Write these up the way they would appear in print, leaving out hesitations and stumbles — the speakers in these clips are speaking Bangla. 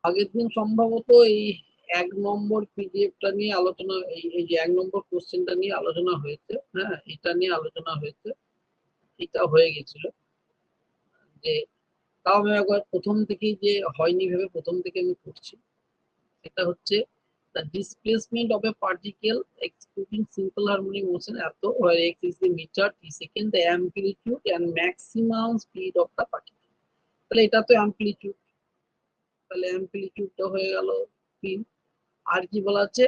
আগের দিন সম্ভবত এই 1 নম্বর পিডিএফটা নিয়ে আলোচনা, এই যে 1 নম্বর কোশ্চেনটা নিয়ে আলোচনা হয়েছে। হ্যাঁ, এটা নিয়ে আলোচনা হয়েছে, এটা হয়ে গেছিল। যে তাও আমি একবার প্রথম থেকেই যে হয়নি ভেবে প্রথম থেকে আমি করছি। এটা হচ্ছে the displacement of a particle executing simple harmonic motion at where x is the meter t second, the amplitude and maximum speed of the particle. তাহলে এটা তো অ্যামপ্লিটিউড, তাহলে অ্যামপ্লিটিউডটা হয়ে গেল 3। আর কি বলা আছে,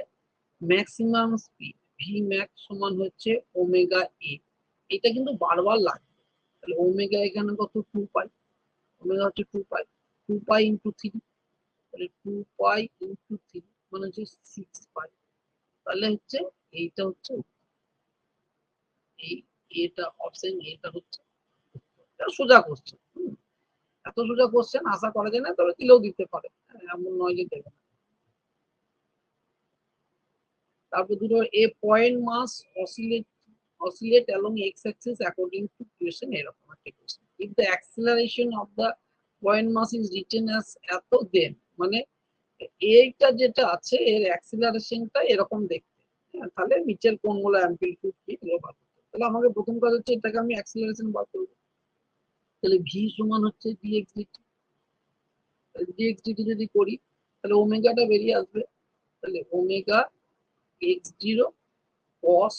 ম্যাক্সিমাম স্পিড ভি ম্যাক্স সমান হচ্ছে ওমেগা এ। এটা কিন্তু বারবার লাগবে। তাহলে ওমেগা এখানে কত, 2 পাই, ওমেগা হচ্ছে 2 পাই, 2 পাই ইন্টু 3, তাহলে 2 পাই ইন্টু 3 মানে হচ্ছে 6 পাই। তাহলে হচ্ছে এইটা হচ্ছে এই এটা অপশন, এটা হচ্ছে সোজা কোশ্চেন। এত সোজা কোশ্চেন আশা করা যায় না, তবে দিলেও দিতে পারে, এমন নয় যে দেবে না। তারপর দুটো এ point mass oscillate along x-axis according to equation, এরকম একটা equation. If the acceleration of the point mass is written as এত, then মানে এইটা যেটা আছে এর অ্যাক্সিলারেশনটা এরকম দেখতে, তাহলে নিচের কোণগুলো অ্যাম্পলিটিউড কি এগুলো বার করতে। তাহলে আমাকে প্রথম কাজ হচ্ছে এটাকে আমি অ্যাক্সিলারেশন বার করব। তাহলে ভি সমান হচ্ছে dx dt, dx dt যদি করি তাহলে ওমেগাটা বেরিয়ে আসবে। তাহলে ওমেগা x0 cos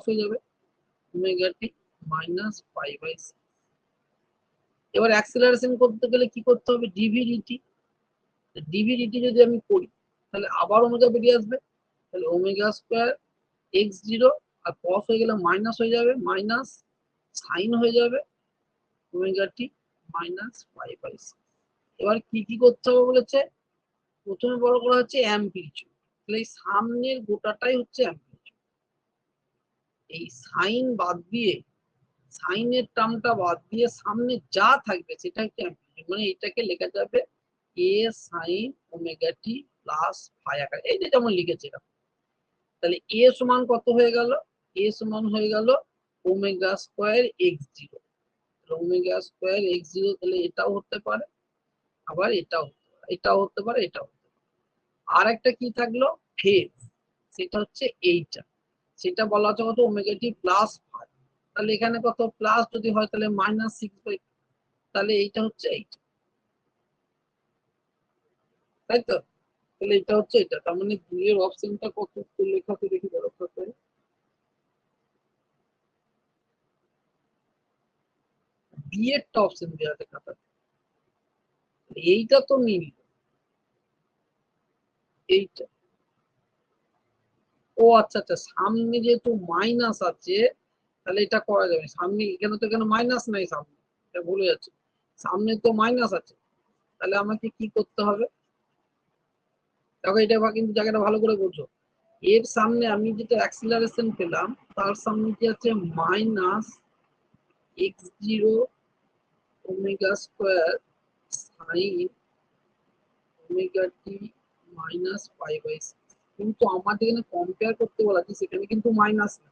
হয়ে যাবে omega t minus pi by 6। এবার অ্যাক্সিলারেশন করতে গেলে কি করতে হবে, ডিভি ডিটি। ডিভি ডিটি যদি আমি করি তাহলে আবার ওমেগা বেরিয়ে আসবে। তাহলে ওমেগা স্কোয়ার x0 আর cos হয়ে গেলে মাইনাস হয়ে যাবে, মাইনাস সাইন হয়ে যাবে omega t minus pi by 6। এবার কি কি করতে হবে বলেছে, প্রথমে বড় করা হচ্ছে অ্যাম্পলিটিউড। তাহলে এই সামনের গোটাটাই হচ্ছে অ্যাম্পলিটিউড। এই সাইন বাদ দিয়ে, সাইনের টার্মটা বাদ দিয়ে সামনে যা থাকবে সেটা হচ্ছে অ্যাম্পলিটিউড। মানে এটাকে লেখা যাবে এ sine omega t plus phi আকার, এই যে যেমন লিখেছে এরকম। তাহলে এ সমান কত হয়ে গেল, এ সমান হয়ে গেল omega square x0। Omega square x0, তাহলে এটাও হতে পারে, আবার এটাও হতে পারে, এটাও হতে পারে। আর একটা কি থাকলো ফেজ, সেটা হচ্ছে এইটা, সেটা বলা হচ্ছে কত ওমেগা টি প্লাস ফাই। তাহলে এখানে কত প্লাস যদি হয় তাহলে মাইনাস 6/2, তাহলে এইটা হচ্ছে এইটা, তাই তো। তাহলে এটা হচ্ছে এটা, তার মানে দুইয়ের অপশনটা কত লেখা তো দেখি বড় খাতায়। বি এরটা অপশন দেওয়া আছে খাতাতে, এইটা তো মিল, এইটা। ও আচ্ছা আচ্ছা, সামনে যেহেতু মাইনাস আছে তাহলে এটা করা যাবে। সামনে এখানে তো এখানে মাইনাস নাই, সামনে এটা ভুলে যাচ্ছে, সামনে তো মাইনাস আছে। তাহলে আমাকে কি করতে হবে, দেখো এটা কিন্তু জায়গাটা ভালো করে বোঝো। এর সামনে আমি যেটা অ্যাক্সিলারেশন পেলাম তার সামনে কি আছে minus x0 omega square sine omega t minus pi by 6। কিন্তু আমাদের এখানে কম্পেয়ার করতে বলা আছে, সেখানে কিন্তু মাইনাস না।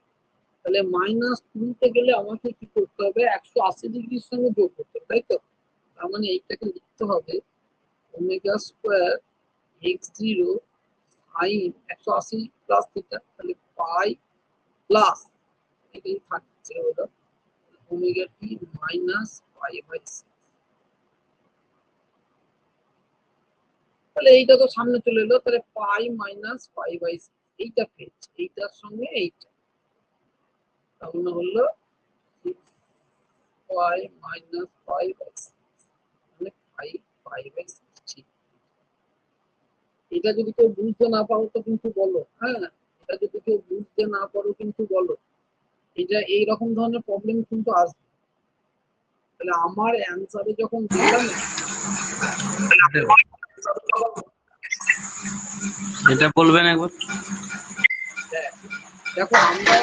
তাহলে মাইনাস তুলতে গেলে আমাকে কি করতে হবে, 180 ডিগ্রির সঙ্গে যোগ করতে হবে, তাই তো। তার মানে এইটাকে লিখতে হবে omega square x0 sine 180 plus theta, তাহলে পাই প্লাস এটাই থাকছে ওটা omega t minus pi by 6। তাহলে এইটা তো সামনে চলে এলো, তাহলে পাই মাইনাস পাই বাই 6 এইটা পেয়েছি, এইটার সঙ্গে এইটা, তাহলে হলো 6 পাই মাইনাস পাই বাই 6, মানে 5 পাই বাই 6। এটা যদি কেউ বুঝতে না পারো তো কিন্তু বলো, হ্যাঁ, এটা যদি কেউ বুঝতে না পারো কিন্তু বলো। এটা এইরকম ধরনের প্রবলেম কিন্তু আসবে। তাহলে আমার অ্যান্সারে যখন দিলাম, এটা বলবেন একবার। দেখো আমরা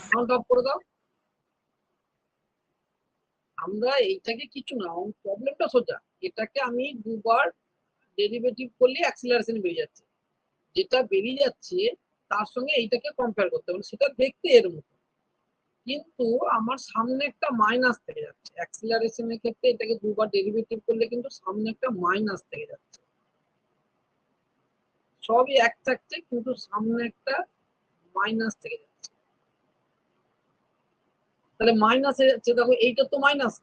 সাউন্ড অফ করে দাও। আমরা এইটাকে কিছু না, প্রবলেমটা সোজা, এটাকে আমি দুবার ডেরিভেটিভ করলে অ্যাক্সিলারেশন বেরিয়ে যাচ্ছে, যেটা বেরিয়ে যাচ্ছে তার সঙ্গে এইটাকে কম্পেয়ার করতে হবে, সেটা দেখতে এর মতো। কিন্তু আমার সামনে একটা মাইনাস থেকে যাচ্ছে। অ্যাক্সিলারেশনের ক্ষেত্রে এটাকে দুবার ডেরিভেটিভ করলে কিন্তু সামনে একটা মাইনাস থেকে যাচ্ছে। সবই এক থাকছে কিন্তু সামনে একটা মাইনাস থেকে যাচ্ছে। তাহলে মাইনাসে যাচ্ছে, দেখো এইটা তো মাইনাস,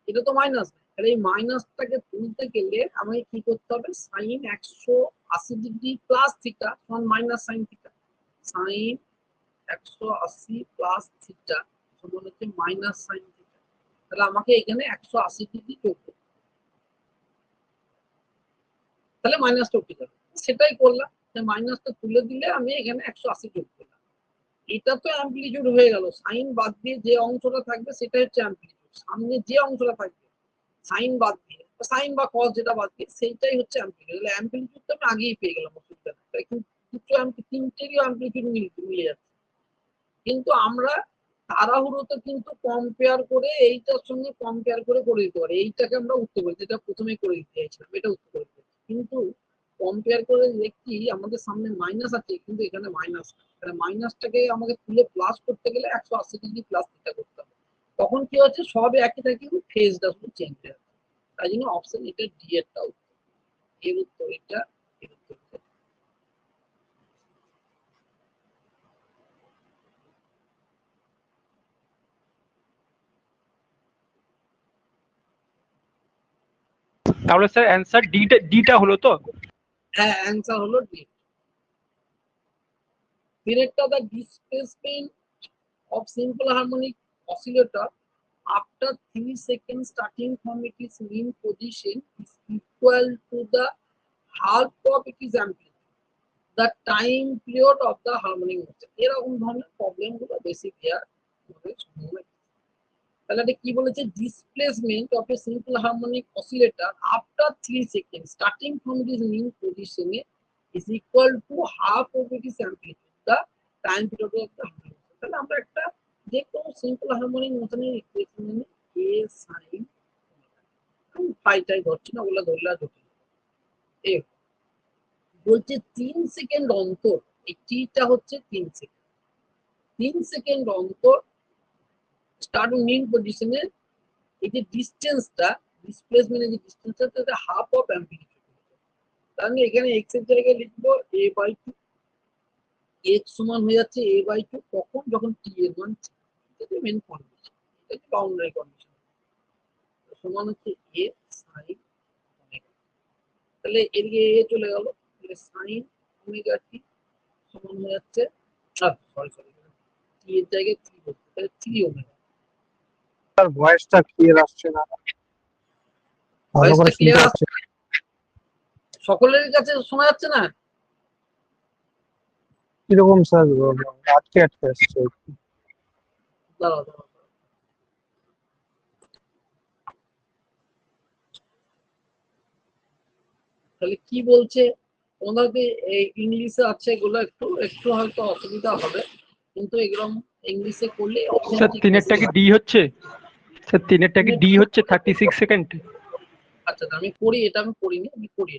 এটা তো মাইনাস। তাহলে এই মাইনাসটাকে তুলতে গেলে আমাকে কি করতে হবে? সাইন 180 ডিগ্রি প্লাস থিটা সমান minus sine theta. Sine 180 plus theta সমান হচ্ছে মাইনাস সাইন থিটা। তাহলে আমাকে এখানে 180 ডিগ্রি যোগ করতে, তাহলে মাইনাসটা উঠে যাবে। সেটাই করলাম, মাইনাসটা তুলে দিলে আমি এখানে 180 যোগ করলাম। এটা তো অ্যাম্পলিটিউড হয়ে গেল। সাইন বাদ দিয়ে যে অংশটা থাকবে সেটা হচ্ছে অ্যাম্পলিটিউড। সামনে যে অংশটা থাকবে সাইন বাদ দিয়ে, সাইন বা কস যেটা বাদ দিয়ে, সেইটাই হচ্ছে অ্যাম্পলিটিউড। তাহলে অ্যাম্পলিটিউডটা আমি আগেই পেয়ে গেলাম, অসুবিধা নেই। তাই কিন্তু তিনটেরই অ্যাম্পলিটিউড মিলে যাচ্ছে। কিন্তু আমরা তাড়াহুড়োতে কিন্তু কম্পেয়ার করে এইটার সঙ্গে কম্পেয়ার করে দিতে পারি। এইটাকে আমরা উত্তর করি, যেটা প্রথমেই করে দিতে চাইছিলাম, এটা উত্তর করে দিতে। কিন্তু কম্পেয়ার করে দেখি আমাদের সামনে মাইনাস আছে, কিন্তু এখানে মাইনাস, তাহলে মাইনাসটাকে আমাকে তুলে প্লাস করতে গেলে 180 ডিগ্রি প্লাস থিটা করতে হবে। তখন কি হচ্ছে, সব একই থাকে কিন্তু ফেজটা শুধু চেঞ্জ হয়ে যাচ্ছে। তাই জন্য অপশন এটা ডি এরটা উত্তর, এর উত্তর এটা, এর উত্তর এটা। তাহলে স্যার অ্যান্সার ডিটা হলো তো? হ্যাঁ, অ্যান্সার হলো D. Director, the displacement of simple harmonic oscillator after 3 seconds starting from its mean position is equal to the half of its amplitude, the time period of the harmonic motion. এরকম ধরনের প্রবলেম গুলো বেসিক ইয়ার আমাদের সম্ভাবনা। তাহলে এটা কি বলেছে? Displacement of a simple harmonic oscillator after 3 second starting from its mean পজিশনে is equal to half of its amplitude, the time period of the harmonic motion. তাহলে আমরা একটা যে কোনো সিম্পল হারমোনিক মোশনের ইকুয়েশন নিয়ে a sin আমি ফাইটাই ধরছি না, ওগুলো ধরলে জটিল। এ বলছে 3 সেকেন্ড অন্তর, এই টিটা হচ্ছে 3 সেকেন্ড, 3 সেকেন্ড অন্তর স্টার্ট মিন পজিশনে এই যে ডিসটেন্সটা, ডিসপ্লেসমেন্টের যে ডিসটেন্সটা, তাতে হাফ অফ অ্যাম্পলিটিউড। তাহলে এখানে এক্স এর জায়গায় লিখবো a বাই 2, এক্স সমান হয়ে যাচ্ছে a বাই 2 কখন? যখন t এর মান, এটা মেন কন্ডিশন, এটা বাউন্ডারি কন্ডিশন। সমান হচ্ছে a sin ওমেগা। তাহলে এদিকে a চলে গেল, তাহলে sin ওমেগা t সমান হয়ে যাচ্ছে, সরি t এর জায়গায় 3 বলতে, তাহলে 3 ওমেগা। স্যার ভয়েসটা ক্লিয়ার আসছে না, ভালো করে শুনতে পাচ্ছি। সকলের কাছে শোনা যাচ্ছে না? কিরকম স্যার আটকে আটকে আসছে? দাঁড়াও দাঁড়াও, তাহলে কি বলছে? তোমাদের ইংলিশে আছে, এগুলো একটু একটু হয়তো অসুবিধা হবে, কিন্তু এগুলো ইংলিশে করলে স্যার তিনেরটা কি ডি হচ্ছে? স্যার তিনেরটা কি ডি হচ্ছে 36 সেকেন্ড? আচ্ছা, আমি করি, এটা আমি করিনি, আমি করি।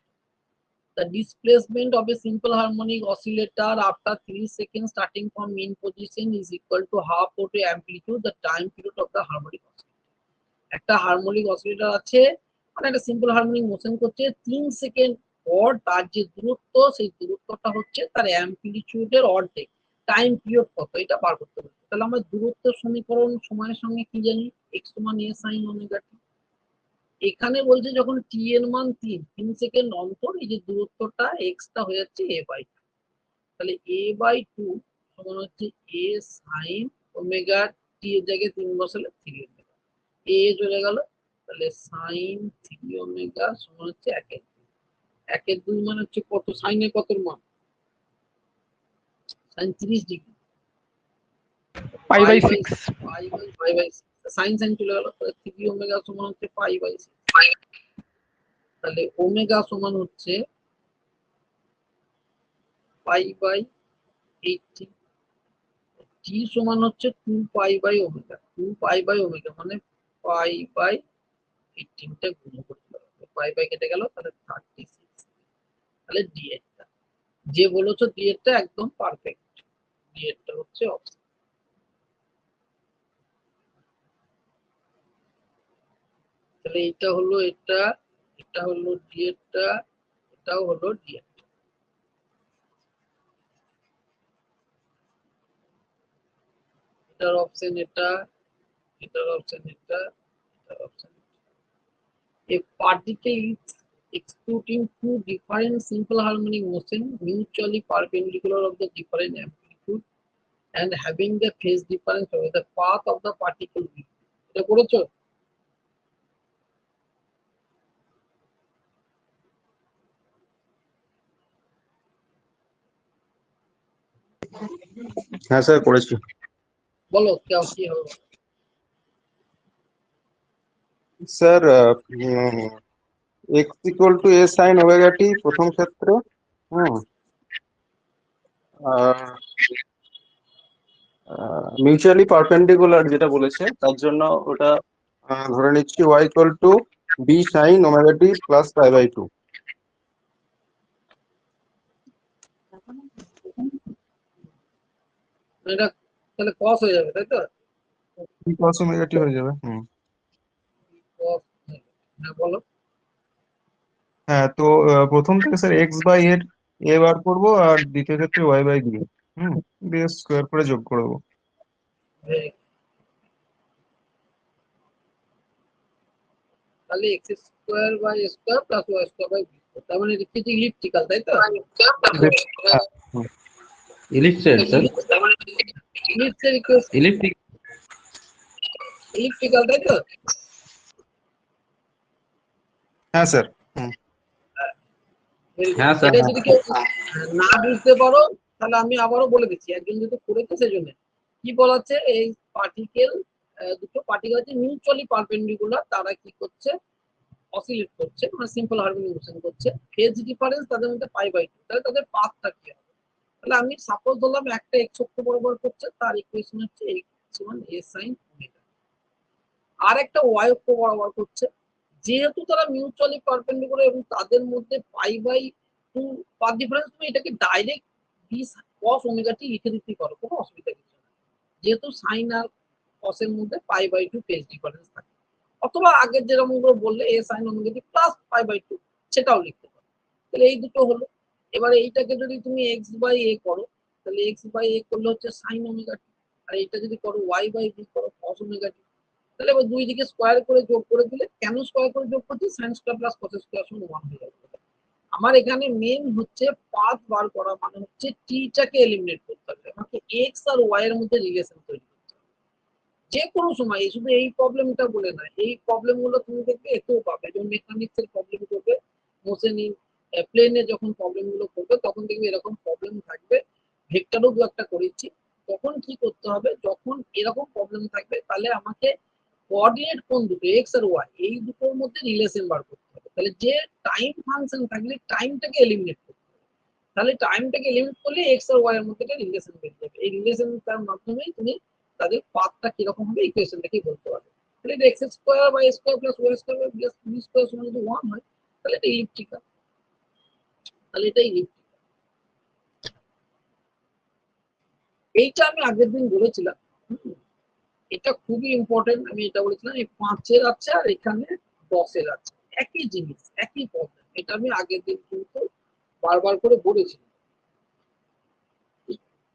The displacement of a simple harmonic oscillator after 3 seconds starting from mean position is equal to half of the amplitude, the time period of the harmonic oscillator. একটা হারমোনিক অসিলেটর আছে, মানে একটা সিম্পল হারমোনিক মোশন করছে, 3 সেকেন্ড পর তার যে দূরত্ব, সেই দূরত্বটা হচ্ছে তার অ্যাম্পলিটিউডের অর্ধেক। টাইম পিরিয়ড কত, এটা বার করতে হবে। তাহলে আমরা দূরত্ব সমীকরণ সময়ের সঙ্গে কি জানি? x সমান a sin ওমেগা t। এখানে বলছে যখন t এর মান 3 সেকেন্ড অন্তর এই যে দূরত্বটা x টা হয়ে যাচ্ছে a বাই 2। তাহলে a বাই 2 সমান হচ্ছে a sin ওমেগা t এর জায়গায় 3 বসালে 3 ওমেগা, a চলে গেল, তাহলে sin 3 ওমেগা সমান হচ্ছে 1/2 মানে হচ্ছে কত? সাইনের কত মান? sin 30 degree, pi by 6। Pi by sine চলে গেল, তাহলে 3 ওমেগা সমান হচ্ছে পাই বাই 6। তাহলে ওমেগা সমান হচ্ছে পাই বাই 80, টি সমান হচ্ছে 2 pi by omega, 2 pi by omega মানে পাই বাই 18 টা গুণ করতে হবে, পাই বাই কেটে গেল, তাহলে 36। তাহলে ডি এরটা, যে বলেছো ডি এরটা একদম পারফেক্ট, ডি এরটা হচ্ছে অপশন। তাহলে এটা হলো এটা, এটা হলো ডি এরটা, এটাও হলো ডি এর। এটার অপশন এটা, এটার অপশন এটা, এটার option. A particle is executing two different simple harmonic motion mutually perpendicular of the different amplitude and having the phase difference over the path of the particle will. এটা করেছো? হ্যাঁ স্যার করেছি। বলো কি হবে? Sir x equal to a sine omega t প্রথম ক্ষেত্রে, আর মিউচুয়ালি পারপেন্ডিকুলার যেটা বলেছে তার জন্য ওটা ধরে নিচ্ছি y equal to b sine omega t plus pi by two. এটা তাহলে cos হয়ে যাবে, তাই তো? কস ওমেগা টি হয়ে যাবে। cos, হ্যাঁ বলো। হ্যাঁ, তো প্রথম থেকে স্যার এক্স বাই এর এ বার করবো, আর দ্বিতীয় ক্ষেত্রে ওয়াই বাই বি দিয়ে স্কোয়ার করে যোগ করবো। তাহলে x square by square plus y square by b, তার মানে এটা কি ইলিপ্টিক্যাল, তাই তো? ইলিপ্সেড স্যার, ইলিপ্সের ইকুয়েশন ইলিপ্টিক। ইলিপ্টিক্যাল, তাই তো? হ্যাঁ স্যার। হ্যাঁ স্যার, এটা যদি কেউ না বুঝতে পারো তাহলে আমি আবারও বলে দিচ্ছি, একজন যদি করেছে সেজন্য কি বলাচ্ছে, এই পার্টিকেল, দুটো পার্টিকেল আছে মিউচুয়ালি পারপেন্ডিকুলার, তারা কি করছে, অসিলেট করছে, মানে সিম্পল হারমোনিক মোশন করছে, ফেজ ডিফারেন্স তাদের মধ্যে পাই বাই টু, তাহলে তাদের পাথটা কি হবে? তাহলে আমি সাপোজ ধরলাম একটা এক্স অক্ষ বরাবর করছে, তার ইকুয়েশন হচ্ছে এক্স সমান এ সাইন ওমেগা, আর একটা ওয়াই অক্ষ বরাবর করছে, যেহেতু তারা মিউচুয়ালি পারপেন্ডিকুলার এবং তাদের মধ্যে pi by two path difference, তুমি এটাকে direct b cos omega t লিখে দিতে পারো, কোনো অসুবিধা কিছু না, যেহেতু সাইন আর কসের মধ্যে pi by two phase difference থাকে। অথবা আগের যেরকম করে বললে a sine omega t plus pi by two, সেটাও লিখতে পারো। তাহলে এই দুটো হলো। এবারে এইটাকে যদি তুমি এক্স বাই এ করো, তাহলে এক্স বাই এ করলে হচ্ছে সাইন ওমেগা টি, আর এইটা যদি করো ওয়াই বাই বি করো কস ওমেগা টি। তাহলে এবার দুই দিকে স্কোয়ার করে যোগ করে দিলে, কেন স্কোয়ার করে যোগ করছি, sine square plus cos square সমান 1 হয়ে যাবে। আমার এখানে মেন হচ্ছে পাথ বার করা, মানে হচ্ছে টিটাকে এলিমিনেট করতে হবে, আমাকে এক্স আর ওয়াই এর মধ্যে রিলেশন তৈরি করতে হবে যে কোনো সময়। শুধু এই প্রবলেমটা বলে না, এই প্রবলেম গুলো তুমি দেখবে এতেও পাবে, যেমন মেকানিক্স এর প্রবলেম করবে, মোশন ইন প্লেনে যখন প্রবলেম গুলো করবে তখন দেখবে এরকম প্রবলেম থাকবে। ভেক্টরও দু একটা করেছি, তখন কি করতে হবে, যখন এরকম প্রবলেম থাকবে তাহলে আমাকে কোঅর্ডিনেট কোন দুটো, এক্স আর ওয়াই, এই দুটোর মধ্যে রিলেশন বার করতে হবে। তাহলে যে টাইম ফাংশন থাকলে টাইমটাকে এলিমিনেট করতে হবে, তাহলে টাইমটাকে এলিমিনেট করলে এক্স আর ওয়াই এর মধ্যে একটা রিলেশন বেরিয়ে যাবে। এই রিলেশনটার মাধ্যমেই তুমি তাদের পাথটা কিরকম হবে ইকুয়েশন দেখেই বলতে পারবে। তাহলে এটা x square by square plus y square by b square সমান যদি 1 হয়, তাহলে এটা ইলিপ্টিক্যাল, তাহলে এটা ইলিপ্টিক্যাল। এইটা আমি আগের দিন বলেছিলাম, এটা খুবই ইম্পর্টেন্ট। আমি এটা বলেছিলাম এই 5-এর আছে আর এখানে 10-এর আছে, একই জিনিস একই প্রবলেম, এটা আমি আগের দিন কিন্তু বারবার করে বলেছিলাম,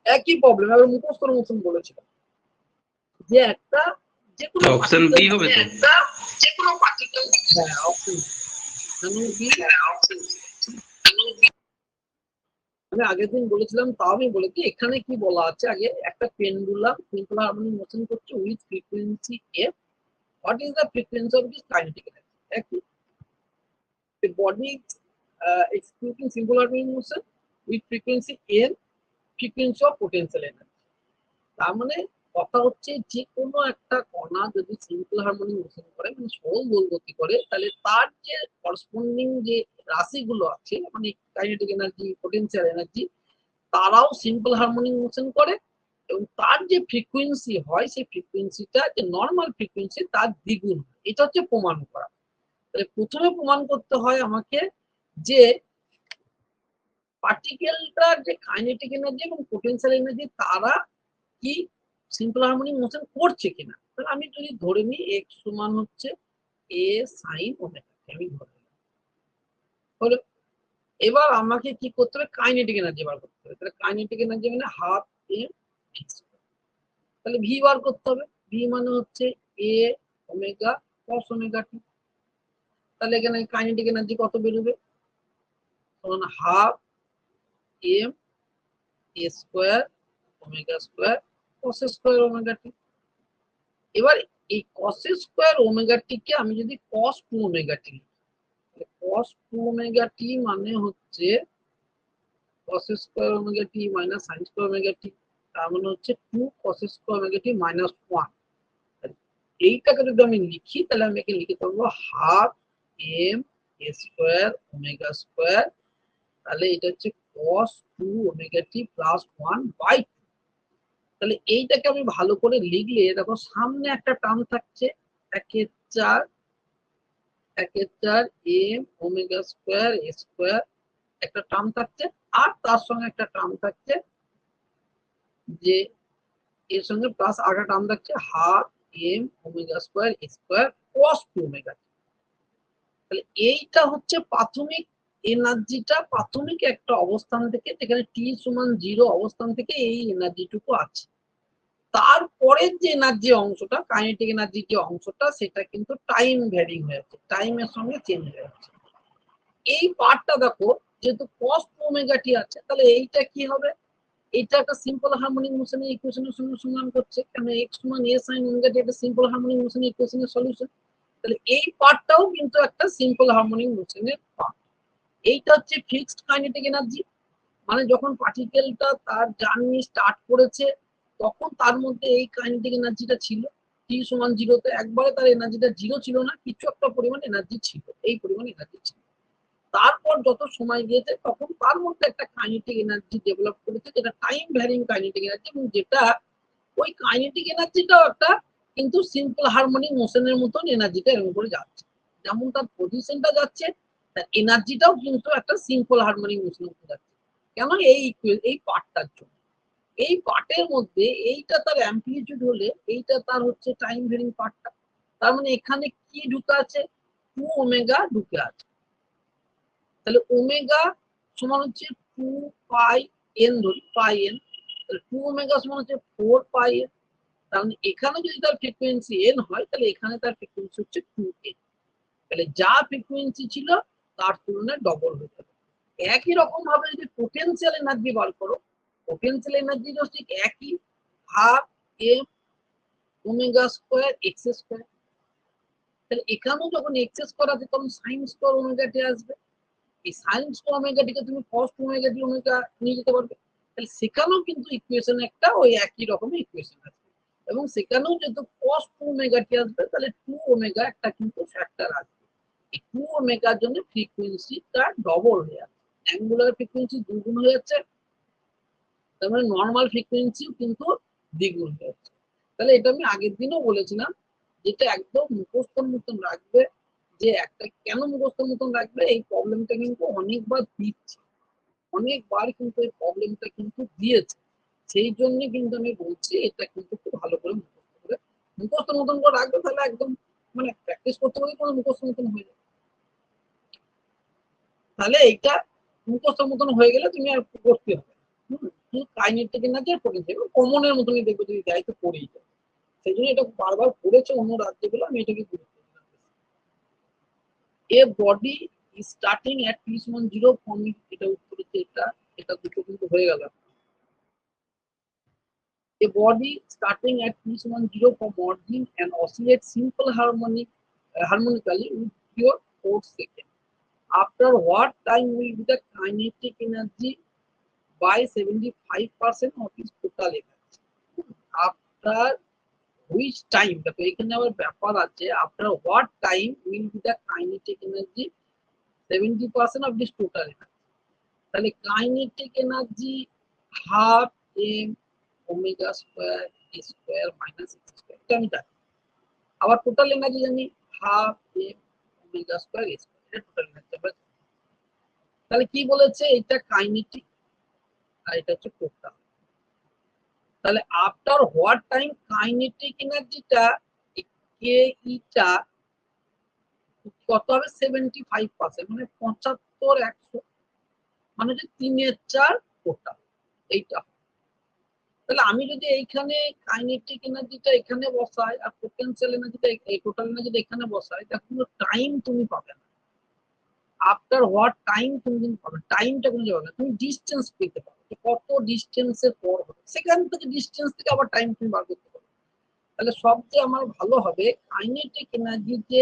একই প্রবলেম। আমি মুখস্থর মতন বলেছিলাম যে একটা যে কোনো অপশন বি হবে তো? যে কোনো পার্টিকেল, হ্যাঁ অপশন বি। আমি আগের দিন বলেছিলাম, তাও আমি বলেছি এখানে কি বলা আছে, আগে একটা পেন্ডুলাম সিম্পল হারমোনিক মোশন করছে with frequency F, what is the frequency of this kinetic energy? Actually, the body executing simple harmonic motion with frequency n, frequency of potential energy. তার মানে কথা হচ্ছে যে কোনো একটা কণা যদি সিম্পল হারমোনিক মোশন করে, মানে সরল দোল গতি করে, তাহলে তার যে করসপন্ডিং যে রাশিগুলো আছে, মানে কাইনেটিক এনার্জি, পোটেনশিয়াল এনার্জি, তারাও সিম্পল হারমোনিক মোশন করে, এবং তার যে ফ্রিকোয়েন্সি হয় সেই ফ্রিকোয়েন্সিটা যে নর্মাল ফ্রিকোয়েন্সি তার দ্বিগুণ। এটা হচ্ছে প্রমাণ করা। তাহলে প্রথমে প্রমাণ করতে হয় আমাকে যে পার্টিকেলটার যে কাইনেটিক এনার্জি এবং পোটেনশিয়াল এনার্জি তারা কি সিম্পল হারমোনিক মোশন করছে কিনা। তাহলে আমি যদি ধরে নিই এক্স সমান হচ্ছে এ সাইন ওমেগা আমি ধরে নিলাম। হলো, এবার আমাকে কি করতে হবে, কাইনেটিক এনার্জি বার করতে হবে। তাহলে কাইনেটিক এনার্জি মানে হাফ এম এক্স, তাহলে ভি বার করতে হবে। ভি মানে হচ্ছে এ ওমেগা কস ওমেগা টি। তাহলে এখানে কাইনেটিক এনার্জি কত বেরোবে, তখন half m a square omega square cos square omega t. এবার এই কস স্কোয়ার ওমেগা টি কে আমি যদি cos two omega t, cos two omega t মানে হচ্ছে cos square omega t minus sin square omega t, তার মানে হচ্ছে 2 cos square omega t minus 1। এইটাকে যদি আমি লিখি তাহলে আমি একে লিখতে পারবো half m square omega square, তাহলে এটা হচ্ছে cos 2 omega t plus 1 by 2। তাহলে এইটাকে আমি ভালো করে লিখলে দেখো সামনে একটা টার্ম থাকছে 1/4 এম ওমেগা স্কয়ার স্কয়ার একটা টার্ম থাকছে, আর তার সঙ্গে একটা টার্ম থাকছে যে এর সঙ্গে প্লাস আরেকটা টার্ম থাকছে half m omega square square cos 2 omega. তাহলে এইটা হচ্ছে প্রাথমিক এনার্জিটা, প্রাথমিক একটা অবস্থান থেকে যেখানে টি সমান 0 অবস্থান থেকে এই এনার্জিটুকু আছে। তারপরের যে এনার্জি অংশটা, কাইনেটিক এনার্জি যে অংশটা, সেটা কিন্তু টাইম ভ্যারিং হয়ে যাচ্ছে, টাইমের সঙ্গে চেঞ্জ হয়ে যাচ্ছে। এই পার্টটা দেখো যেহেতু cos 2 ওমেগা টি আছে, তাহলে এইটা কি হবে, এটা একটা সিম্পল হারমোনিক মোশনের ইকুয়েশনের সঙ্গে সমান করছে, কারণ x সমান a sin ওমেগা টি একটা সিম্পল হারমোনিক মোশনের ইকুয়েশনের সলিউশন। তাহলে এই পার্টটাও কিন্তু একটা সিম্পল হারমোনিক মোশনের পার্ট। এইটা হচ্ছে ফিক্সড কাইনেটিক এনার্জি, মানে যখন পার্টিকেলটা তার জার্নি স্টার্ট করেছে তখন তার মধ্যে এই কাইনেটিক এনার্জিটা ছিল, টি সমান 0 তে একবারে তার এনার্জিটা 0 ছিল না, কিছু একটা পরিমাণ এনার্জি ছিল, এই পরিমাণ এনার্জি ছিল। তারপর যত সময় গিয়েছে তখন তার মধ্যে একটা কাইনেটিক এনার্জি ডেভেলপ করেছে, যেটা টাইম ভ্যারিং কাইনেটিক এনার্জি, এবং যেটা ওই কাইনেটিক এনার্জিটাও একটা কিন্তু সিম্পল হারমোনিক মোশনের মতন এনার্জিটা এরকম করে যাচ্ছে, যেমন তার পজিশনটা যাচ্ছে তার এনার্জিটাও কিন্তু একটা সিম্পল হারমোনিক মোশনের মতো যাচ্ছে। কেন, এই পার্টটার জন্য, এই পার্টের মধ্যে এইটা তার অ্যাম্প্লিটিউড হলে এইটা তার হচ্ছে টাইম ভ্যারিং পার্টটা, তার মানে এখানে কি ঢুকে আছে, 2 ওমেগা ঢুকে আছে। তাহলে ওমেগা সমান হচ্ছে 2 পাই এন, ধরি পাই এন, তাহলে 2 ওমেগা সমান হচ্ছে 4 পাই এন। তাহলে এখানে যদি তার ফ্রিকোয়েন্সি এন হয় তাহলে এখানে তার ফ্রিকোয়েন্সি হচ্ছে 2n। তাহলে যা ফ্রিকোয়েন্সি ছিল তার তুলনায় ডবল হয়ে যাবে। একই রকম ভাবে যদি পোটেনশিয়াল এনার্জি বার করো, পোটেনশিয়াল এনার্জিও ঠিক একই, half m omega square x square. তাহলে এখানেও যখন এক্স স্কয়ার আছে তখন সাইন স্কয়ার ওমেগা টি আসবে, এই সাইন স্কয়ার ওমেগা টিকে তুমি কস ওমেগা টি ওমেগা নিয়ে যেতে পারবে। তাহলে সেখানেও কিন্তু ইকুয়েশন একটা ওই একই রকমের ইকুয়েশন আছে, এবং সেখানেও যেহেতু cos 2 ওমেগা টি আসবে তাহলে 2 ওমেগা একটা কিন্তু ফ্যাক্টর আসবে। এই 2 ওমেগার জন্য ফ্রিকোয়েন্সিটা ডবল হয়ে যাচ্ছে, অ্যাঙ্গুলার ফ্রিকোয়েন্সি দ্বিগুণ হয়ে যাচ্ছে, তার মানে নর্মাল ফ্রিকোয়েন্সিও কিন্তু দ্বিগুণ হয়ে যাচ্ছে। তাহলে এটা আমি আগের দিনও বলেছিলাম, যেটা একদম মুখস্থর মতন রাখবে, যে একটা কেন মুখস্থর মতন রাখবে, এই প্রবলেমটা কিন্তু অনেকবার দিচ্ছে, অনেকবার কিন্তু এই প্রবলেমটা কিন্তু দিয়েছে, সেই জন্য কিন্তু আমি বলছি এটা কিন্তু খুব ভালো করে মুখস্থ মতন করে রাখবে, তাহলে একদম মানে প্র্যাকটিস করতে করতে কোনো মুখস্থ মতন হয়ে যাবে। তাহলে এইটা মুখস্থ মতন হয়ে গেলে তুমি আর করতে হবে, কাইনেটিক এনার্জি আর পোটেনশিয়াল কমনের মতনই দেখবে, যদি দেয় তো পড়েই যাবে। সেই জন্য এটা বারবার পড়েছে অন্য রাজ্যগুলো, আমি এটাকে গুরুত্ব দিলাম। এ বডি স্টার্টিং অ্যাট টি সমান 0 ফর্ম, এটা উত্তর হচ্ছে এটা, এটা দুটো কিন্তু হয়ে গেল। A body starting at t equal 0 for origin and oscillates harmonically with pure 4 seconds. After what time will be the kinetic energy by 75% of its total energy? After which time, the এখানে আবার ব্যাপার আছে, after what time will be the kinetic energy 70% of this total energy? তাহলে kinetic energy half m omega square square minus x square, এটা আমি জানি। আবার টোটাল এনার্জি জানি half m omega square square, এটা টোটাল এনার্জি। তাহলে কি বলেছে, এটা কাইনেটিক আর এটা হচ্ছে টোটাল। তাহলে আফটার হোয়াট টাইম কাইনেটিক এনার্জিটা কে ইটা কত হবে 75%, মানে 75/100, মানে হচ্ছে 3/4 টোটাল এইটা। তাহলে আমি যদি এইখানে কাইনেটিক এনার্জিটা এখানে বসাই আর পোটেনশিয়াল এনার্জিটা এই টোটাল এনার্জিটা এখানে বসাই, তখন টাইম তুমি পাবে না। আফটার হোয়াট টাইম তুমি কিন্তু পাবে, টাইমটা কোনো যাবে না, তুমি ডিস্টেন্স পেতে পারো, কত ডিস্টেন্সের পর হবে, সেখান থেকে ডিস্টেন্স থেকে আবার টাইম তুমি বার করতে পারো। তাহলে সবচেয়ে আমার ভালো হবে কাইনেটিক এনার্জিতে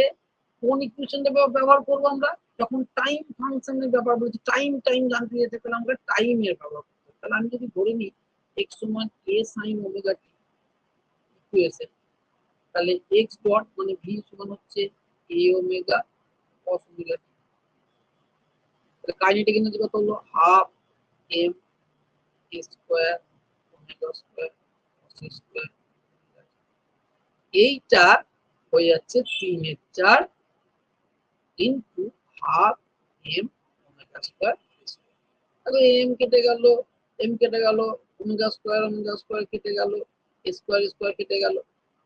কোন ইকুয়েশনটা ব্যবহার করবো আমরা, যখন টাইম ফাংশনের ব্যবহার বলছি, টাইম জানতে যেতে পেলে আমরা টাইমের ব্যবহার করবো। তাহলে আমি যদি ধরে নিই x সমান a sin omega t equation, তাহলে x ডট মানে v সমান হচ্ছে a omega cos omega t। তাহলে কাইনেটিক এনার্জি কত হলো, half m a square omega square cos square, এইটা হয়ে যাচ্ছে 3/4 into half m omega square. তাহলে m কেটে গেল, ওমেগা স্কয়ার কেটে গেল, স্কয়ার কেটে গেল,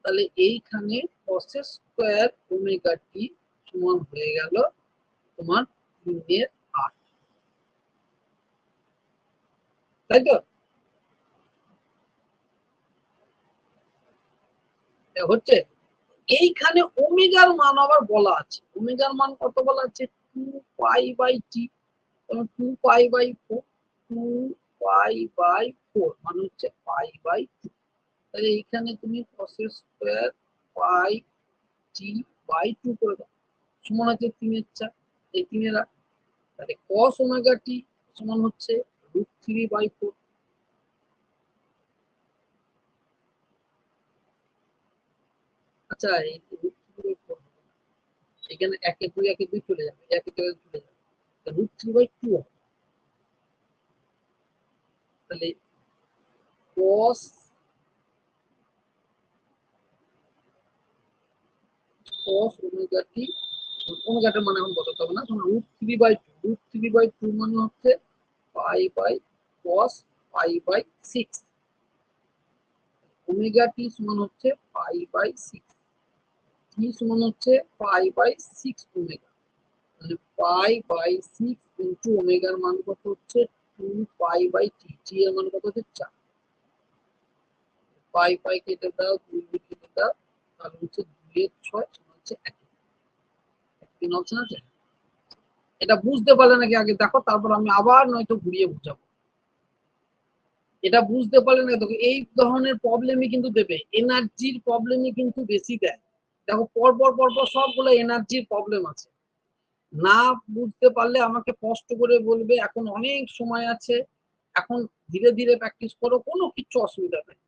তাহলে এইখানে cos স্কয়ার ওমেগা টি সমান হয়ে গেল তোমার 3/8, তাই তো? হচ্ছে এইখানে ওমেগার মান আবার বলা আছে, ওমেগার মান কত বলা আছে, 2π/t, 2π/4, 2π/4 মানে হচ্ছে π/2। তাহলে এইখানে তুমি cos স্কয়ার πt/2 করে দাও, সমান হচ্ছে 3/4, এই 3/8। তাহলে cos ওমেগা টি সমান হচ্ছে √3/4। আচ্ছা, এই √3/4 এখানে 1 2 চলে যাবে, 1 চলে যাবে, √3/2 হবে। তাহলে cos ওমেগা টি, ওমেগাটার মানে এখন বসাতে হবে না, √3/2 মানে হচ্ছে π/cos π/6, ওমেগা টি সমান হচ্ছে π/6, টি সমান হচ্ছে π/6 ওমেগা, মানে π/6 ইনটু ওমেগার মান কত হচ্ছে 2π/t, টি এর মান কত হচ্ছে 4, π কেটে দাও, 2 কেটে দাও, তাহলে হচ্ছে 2/6 সমান হচ্ছে 1। 3 অপশন আছে। এটা বুঝতে পারলে নাকি আগে দেখো, তারপর আমি আবার নয়তো ঘুরিয়ে বুঝাবো। এটা বুঝতে পারলে না, দেখো এই ধরনের প্রবলেমই কিন্তু দেবে, এনার্জির প্রবলেমই কিন্তু বেশি দেয়। দেখো পরপর সবগুলো এনার্জির প্রবলেম আছে। না বুঝতে পারলে আমাকে কষ্ট করে বলবে, এখন অনেক সময় আছে, এখন ধীরে ধীরে প্র্যাকটিস করো, কোনো কিছু অসুবিধা নেই।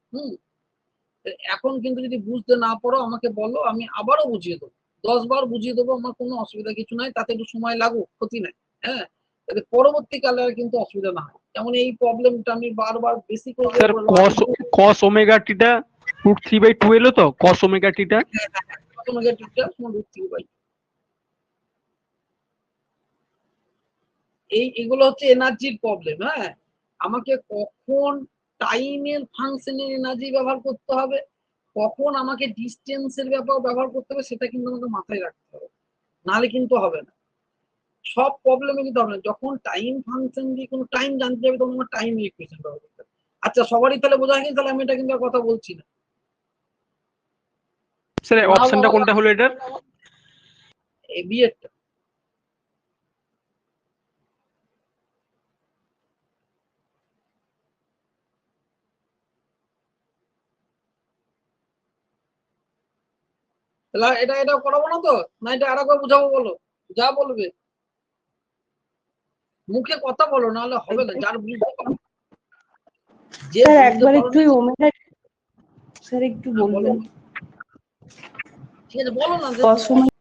এখন কিন্তু যদি বুঝতে না পারো আমাকে বলো, আমি আবারও বুঝিয়ে দেবো, 10 বার বুঝিয়ে দেবো, আমার কোনো অসুবিধা কিছু নাই, তাতে একটু সময় লাগুক, ক্ষতি নাই। হ্যাঁ, যাতে পরবর্তীকালে আর কিন্তু অসুবিধা না হয়। যেমন এই প্রবলেমটা আমি বারবার বেশি করে স্যার cos ওমেগা টিটা √3/2 এলো তো, cos ওমেগা টিটা এগুলো হচ্ছে এনার্জির প্রবলেম। হ্যাঁ, আমাকে কখন টাইমের ফাংশনের এনার্জি ব্যবহার করতে হবে, কখন আমাকে ডিস্টেন্সের ব্যাপার ব্যবহার করতে হবে, সেটা কিন্তু আমাকে মাথায় রাখতে হবে, নাহলে কিন্তু হবে না। সব প্রবলেমে কিন্তু হবে না, যখন টাইম ফাংশন দিয়ে কোনো টাইম জানতে হবে তখন আমার টাইম ইকুয়েশন ব্যবহার করতে হবে। আচ্ছা, সবারই তাহলে বোঝা গেছে, তাহলে আমি এটা কিন্তু আর কথা বলছি না। স্যার অপশনটা কোনটা হলো এটার? এই বিয়েরটা। তাহলে এটা করাবো না তো, না এটা আরেকবার বুঝাবো, বলো যা বলবে, মুখে কথা বলো, নাহলে হবে না। যার বুঝতে পারো, যে স্যার বুঝতে একবার পারো একটু না, ওমেগা, স্যার একটু বলবেন ঠিক আছে বলো না। cos omega.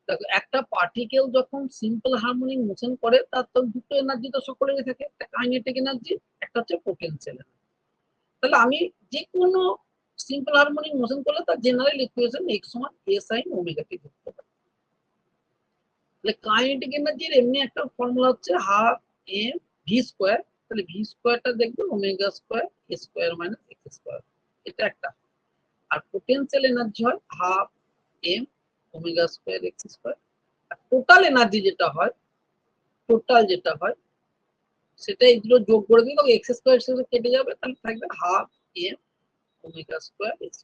দেখো একটা পার্টিকেল যখন সিম্পল হারমোনিক মোশন করে, তার তো দুটো এনার্জি তো সকলেরই থাকে, একটা কাইনেটিক এনার্জি, একটা হচ্ছে পোটেনশিয়াল এনার্জি। তাহলে আমি যে কোনো সিম্পল হারমোনিক মোশন করলে তার জেনারেল ইকুয়েশন x সমান a sin ওমেগা টি করতে পারি। তাহলে কাইনেটিক এনার্জির এমনি একটা ফর্মুলা হচ্ছে হাফ m v স্কয়ার, তাহলে v স্কয়ারটা দেখবে omega square a square minus x square, এটা একটা। আর পোটেনশিয়াল এনার্জি হয় half m omega square x square. আর টোটাল এনার্জি যেটা হয়, সেটা এইগুলো যোগ করে দিলে এক্স স্কোয়ার সাথে কেটে যাবে, তাহলে থাকবে half m omega square x.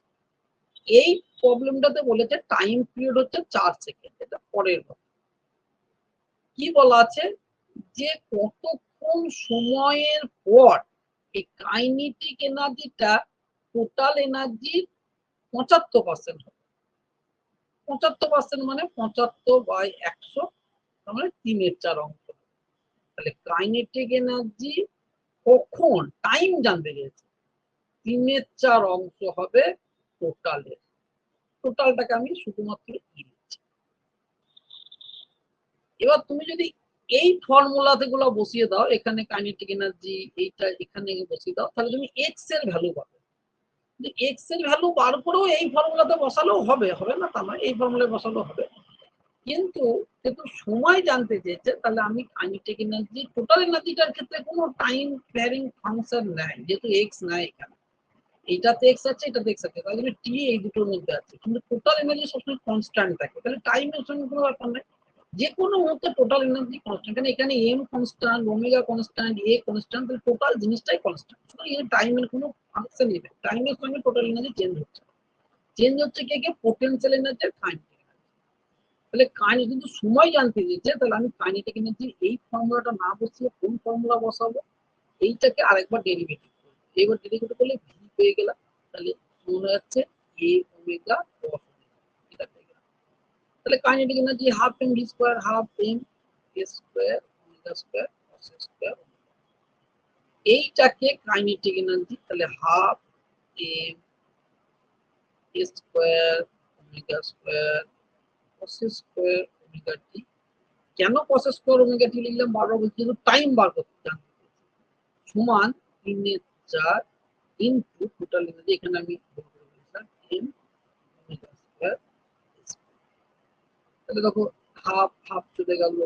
এই প্রবলেমটাতে বলেছে টাইম পিরিয়ড হচ্ছে 4 সেকেন্ড। এটা পরের কথা। কি বলা আছে যে কতক্ষণ সময়ের পর এই কাইনেটিক এনার্জিটা টোটাল এনার্জির 75% হবে। 75% মানে 75/100, তার মানে 3/4 অংশ। তাহলে কাইনেটিক এনার্জি কখন টাইম জানতে গেছে, 3/4 অংশ হবে টোটালের। টোটালটাকে আমি শুধুমাত্র দিচ্ছি। এবার তুমি যদি এই ফর্মুলাতে গুলো বসিয়ে দাও, এখানে কাইনেটিক এনার্জি এইটা এখানে বসিয়ে দাও, তাহলে তুমি এক্স এর ভ্যালু পাবে। এক্স এর ভ্যালু বার করেও এই ফর্মুলাতে বসালেও হবে, হবে না তা নয়, এই ফর্মুলায় বসালেও হবে। কিন্তু যেহেতু সময় জানতে চেয়েছে, তাহলে আমি কাইনেটিক এনার্জি টোটাল এনার্জিটার ক্ষেত্রে কোনো টাইম ভ্যারিং ফাংশন নাই, যেহেতু এক্স নাই এখানে। এইটাতে এক্স আছে, এটাতে এক্স আছে, তাই জন্য টি এই দুটোর মধ্যে আছে, কিন্তু টোটাল এনার্জি সবসময় কনস্ট্যান্ট থাকে। তাহলে টাইমের সঙ্গে কোনো ব্যাপার নাই, যে কোনো মুহূর্তে টোটাল এনার্জি কনস্ট্যান্ট। এখানে m constant, omega constant, a constant, তাহলে টোটাল জিনিসটাই কনস্ট্যান্ট। সুতরাং এই টাইমের কোনো ফাংশনই নেই, টাইমের সঙ্গে টোটাল এনার্জি চেঞ্জ হচ্ছে কে পোটেনশিয়াল এনার্জি আর কাইনেটিক এনার্জি। তাহলে কিন্তু সময় জানতে দিয়েছে, তাহলে আমি কাইনেটিক এনার্জি এই ফর্মুলাটা না বসিয়ে কোন ফর্মুলা বসাবো, এইটাকে আরেকবার ডেরিভেটিভ করবো। এবার ডেরিভেটিভ করলে ভি পেয়ে গেলাম, তাহলে মনে যাচ্ছে এ ওমেগা কস এটা পেয়ে গেলাম। তাহলে kinetic energy half m v square, half m a square omega square cos square. এইটাকে কাইনেটিক এনার্জি, তাহলে half m a square omega square cos square omega t. কেন কস স্কোয়ার ওমেগা টি লিখলাম বারবার বলছি, কিন্তু টাইম বার করতে জানতে সমান 3/4 ইনটু টোটাল এনার্জি। এখানে আমি এম ওমেগা স্কোয়ার। তাহলে দেখো হাফ হাফ চলে গেল,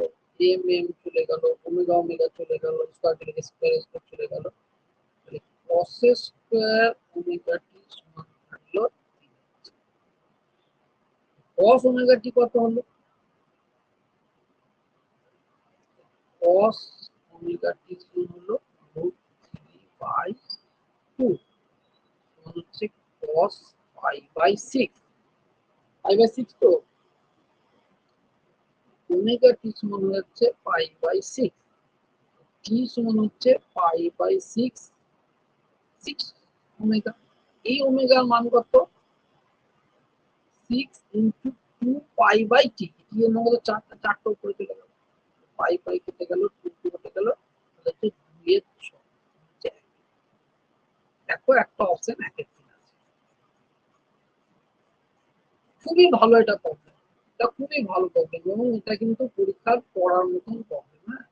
এম এম চলে গেল, ওমেগা ওমেগা চলে গেল, স্কোয়ার থেকে স্কোয়ার স্কোয়ার চলে গেল। তাহলে কস স্কোয়ার ওমেগা টি সমান থাকলো কস ওমেগা টি কত হলো, কস ওমেগা টি হলো √3/2 হচ্ছে cos π/6। π/6 তো ওমেগা টি সমান হচ্ছে π/6, টি সমান হচ্ছে π/6 6 ওমেগা। এই ওমেগার মান কত 6 ইনটু 2 π/t। টি এর মান কত 4টা উপরে চলে গেল, পাই কেটে গেল, 2 কেটে গেল, তাহলে হচ্ছে 2/6 হচ্ছে 1। দেখো একটা অপশন একের দিন আছে। খুবই ভালো এটা প্রবলেম, এটা খুবই ভালো প্রবলেম, এবং এটা কিন্তু পরীক্ষার পড়ার মতন প্রবলেম। হ্যাঁ,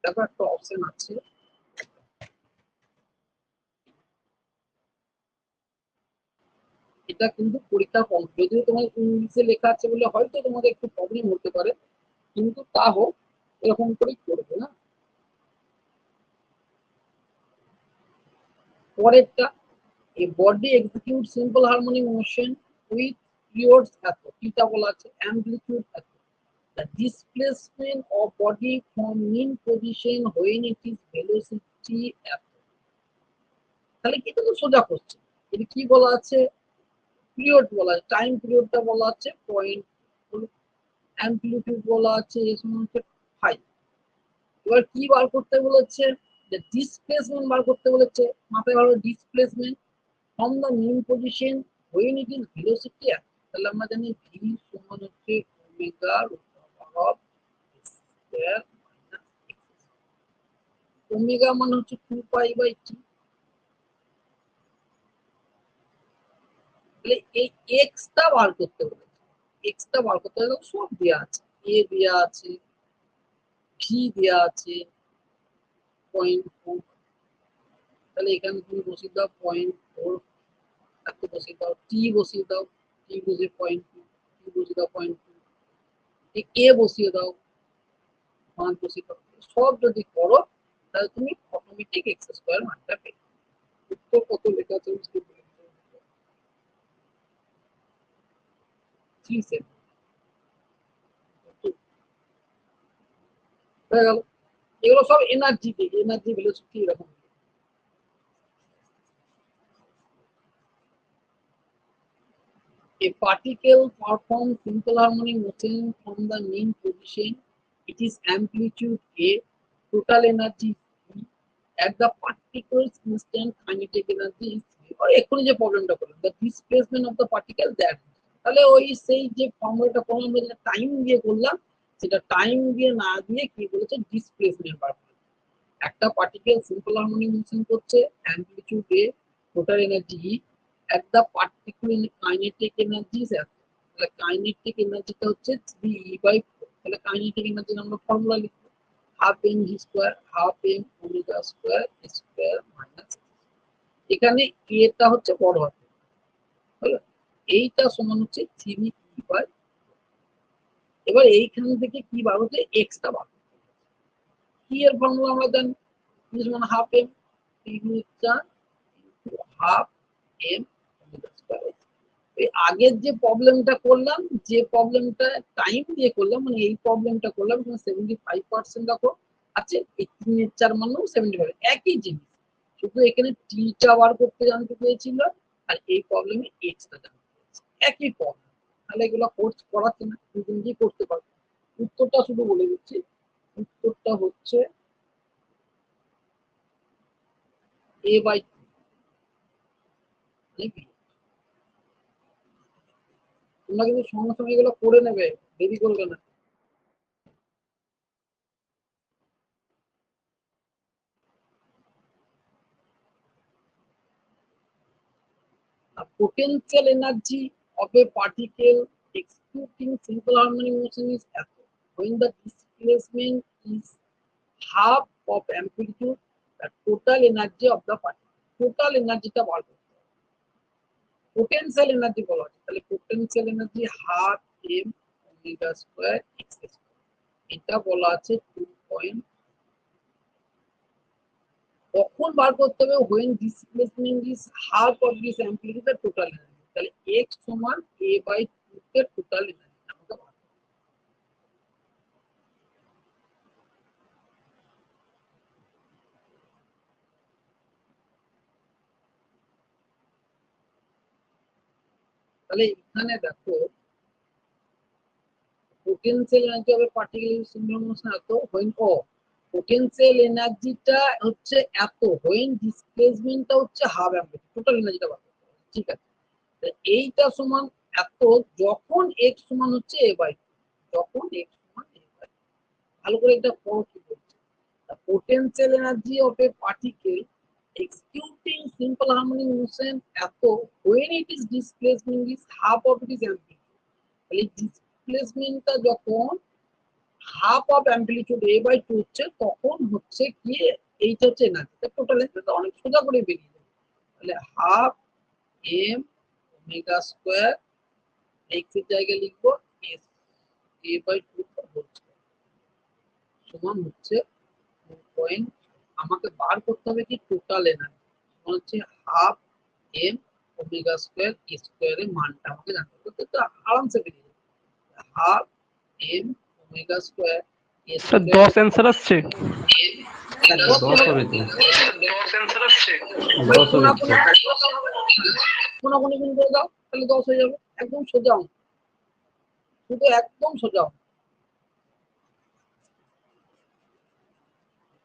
দেখো একটা অপশন আছে, এটা কিন্তু পরীক্ষার কম, যদিও তোমার ইংলিশে লেখা আছে বলে হয়তো তোমাদের একটু প্রবলেম হতে পারে, কিন্তু তা হোক এরকম করে করবে না। পরেরটা, a body executes simple harmonic motion with periods এত, কিটা বলা আছে amplitude এত, the displacement of body from mean position when it is velocity এত। তাহলে কি তো সোজা করছে, এটা কি বলা আছে পিরিয়ড বলা আছে, টাইম পিরিয়ডটা বলা আছে পয়েন্ট, অ্যামপ্লিটিউড বলা আছে এর সমান হচ্ছে 5। এবার কি বার করতে বলেছে, যে ডিসপ্লেসমেন্ট বার করতে বলেছে। মাথায় ভালো, displacement from the mean position when it is velocity at, তাহলে আমরা জানি v সমান হচ্ছে omega √of square minus x। Omega মানে হচ্ছে 2π/t। তাহলে এই x টা বার করতে বলেছে, x টা বার করতে হলে সব দেয়া আছে, a দেয়া আছে, v দেয়া আছে 0.4, তাহলে এখানে তুমি বসিয়ে দাও 0.4, এত বসিয়ে দাও, টি বসিয়ে দাও, টি বসিয়ে 0.2, টি বসিয়ে দাও 0.2, এ বসিয়ে দাও 5 বসিয়ে দাও। সব যদি করো তাহলে তুমি অটোমেটিক এক্স স্কয়ার মানটা পেয়ে যাবে। উত্তর কত লেখা আছে বুঝতে পারছি। 3 হয়ে গেল। এগুলো সব এনার্জি ভেলোসিটি এরকম। A particle performs simple harmonic motion from the mean position. It is amplitude A, total energy C. At the particle's instant kinetic energy is C. और এক্ষুনি যে প্রবলেমটা করলাম, the displacement of the particle that, তাহলে ওই সেই যে ফর্মুলাটা করলাম যেটা টাইম দিয়ে করলাম, সেটা টাইম দিয়ে না দিয়ে কি বলেছে, ডিসপ্লেসমেন্ট বার করলাম। একটা পার্টিকেল সিম্পল হারমোনিক মোশন করছে, amplitude A, total energy E, at the particular kinetic energy is এত। তাহলে কাইনেটিক এনার্জিটা হচ্ছে 3E/4। তাহলে কাইনেটিক এনার্জির আমরা ফর্মুলা লিখবো, half m v square, half m omega square square minus, এখানে এটা হচ্ছে বড় হাত, হলো এইটা সমান হচ্ছে 3E/। এবার এইখান থেকে কি বার হচ্ছে, এক্সটা বার হচ্ছে। কি এর ফর্মুলা আমরা জানি, সমান half m, 3 half m omega square. এই আগের যে প্রবলেমটা করলাম, যে প্রবলেমটা টাইম দিয়ে করলাম, মানে এই প্রবলেমটা করলাম, 75% দেখো আছে, এই 3/4 মানেও 75, একই জিনিস, শুধু এখানে টিটা বার করতে জানতে পেরেছিল আর এই প্রবলেমে এক্সটা জানতে পেরেছি, একই প্রবলেম। তাহলে এগুলো কোর্স করাচ্ছে না, তুমি নিজেই করতে পারবে। উত্তরটা শুধু বলে দিচ্ছি, উত্তরটা হচ্ছে A/2। তোমরা কিন্তু সঙ্গে সঙ্গে এগুলো করে নেবে, দেরি করবে না। Potential energy of a particle executing simple harmonic motion is eto, when the displacement is half of amplitude, the total energy of the particle, total energy টা বার করতে হবে। Potential energy বলা হচ্ছে, তাহলে potential energy half m omega square x square, এটা বলা আছে 2. কখন বার করতে হবে, when displacement is half of this amplitude the total energy, তাহলে x সমান A/2 তে টোটাল এনার্জি আমাকে বার করতে হবে। তাহলে এখানে দেখো পোটেনশিয়াল এনার্জি হবে পার্টিকেল সিম্বল মোশন এত, when পোটেনশিয়াল এনার্জিটা হচ্ছে এত, when ডিসপ্লেসমেন্টটা হচ্ছে হাফ অ্যাম্পিয়ার, টোটাল এনার্জিটা বার করতে হবে, ঠিক আছে। এইটা সমান এত যখন x সমান হচ্ছে A/2, যখন x সমান A/2। ভালো করে এটা পড়ো কি বলছে, the potential energy of a particle executing simple harmonic motion এত, when it is displacement is half of its amplitude, তাহলে ডিসপ্লেসমেন্টটা যখন হাফ অফ অ্যাম্প্লিটিউড A/2 হচ্ছে, তখন হচ্ছে কি এইটা হচ্ছে এনার্জি, টোটাল এনার্জি অনেক সোজা করে বেরিয়ে যাবে। তাহলে half m omega square, x এর জায়গায় লিখবো s A/2 সমান হচ্ছে 2. আমাকে বার করতে হবে কি, টোটাল এনার্জি সমান হচ্ছে হাফ এম ওমেগা স্কোয়ার স্কোয়ারের মানটা আমাকে জানতে হবে, তো আরামসে বেরিয়ে যাবে। Half m omega square sir 10 answer আসছে, 10 হবে তো, 10 হবে তো। কোনাকুনি করে দাও, তাহলে 10 হয়ে যাবে, একদম সোজা অঙ্ক, শুধু একদম সোজা অঙ্ক।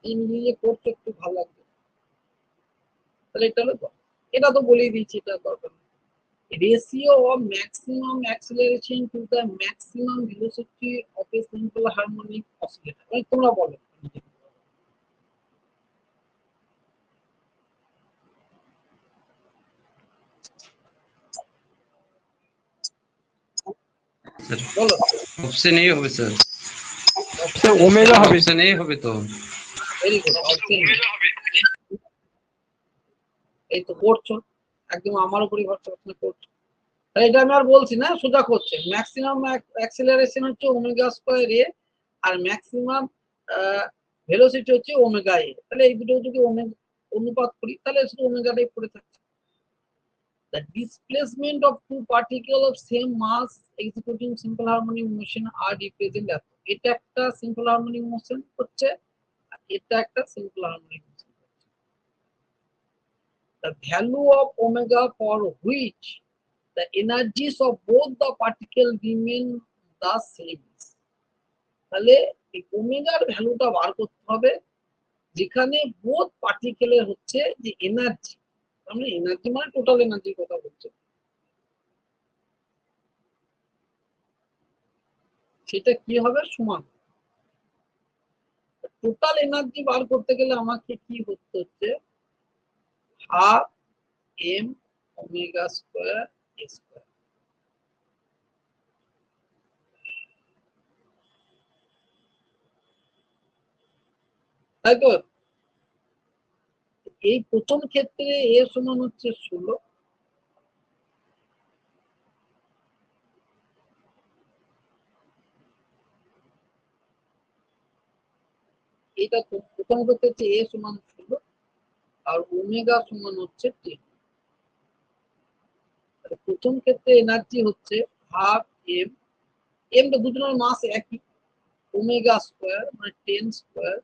এই নিজে করতে একটু ভালো লাগবে। তাহলে এটা হলো 10, এটা তো বলেই দিয়েছি, এটা দরকার নেই। Ratio of maximum acceleration to the maximum velocity of a simple harmonic oscillator, তোমরা বলো। বলো অপশন এ হবে স্যার, স্যার ওমেগা হবে। অপশন এ হবে তো। ভেরি গুড, এই তো করছো, একদম আমার উপরই ভরসা করছো। তাহলে এটা আমি আর বলছি না, সোজা করছে। ম্যাক্সিমাম অ্যাক্সিলারেশন হচ্ছে ওমেগা স্কয়ার এ, আর ম্যাক্সিমাম ভেলোসিটি হচ্ছে ওমেগা এ। তাহলে এই দুটো যদি অনুপাত করি তাহলে শুধু ওমেগাটাই পড়ে থাকছে। The displacement of two particles of same mass executing simple harmonic motion are represent as এটা একটা simple harmonic motion হচ্ছে আর এটা একটা simple harmonic motion হচ্ছে। The value of omega for which the energies of both the particles remain the same. তাহলে এই ওমেগার ভ্যালুটা বার করতে হবে যেখানে বোথ পার্টিকেলের হচ্ছে যে এনার্জি, আমরা এনার্জি মানে টোটাল এনার্জির কথা বলছি, সেটা কি হবে সমান। টোটাল এনার্জি বার করতে গেলে আমাকে কি করতে হচ্ছে, হাফ এম ওমেগা স্কয়ার এ স্কয়ার। তাই তো এই প্রথম ক্ষেত্রে এ সমান হচ্ছে 16, এটা প্রথম ক্ষেত্রে হচ্ছে এ সমান 16 আর ওমেগা সমান হচ্ছে 10। প্রথম ক্ষেত্রে এনার্জি হচ্ছে হাফ এম, এমটা দুজনের মাস একই, ওমেগা স্কয়ার মানে 10 স্কয়ার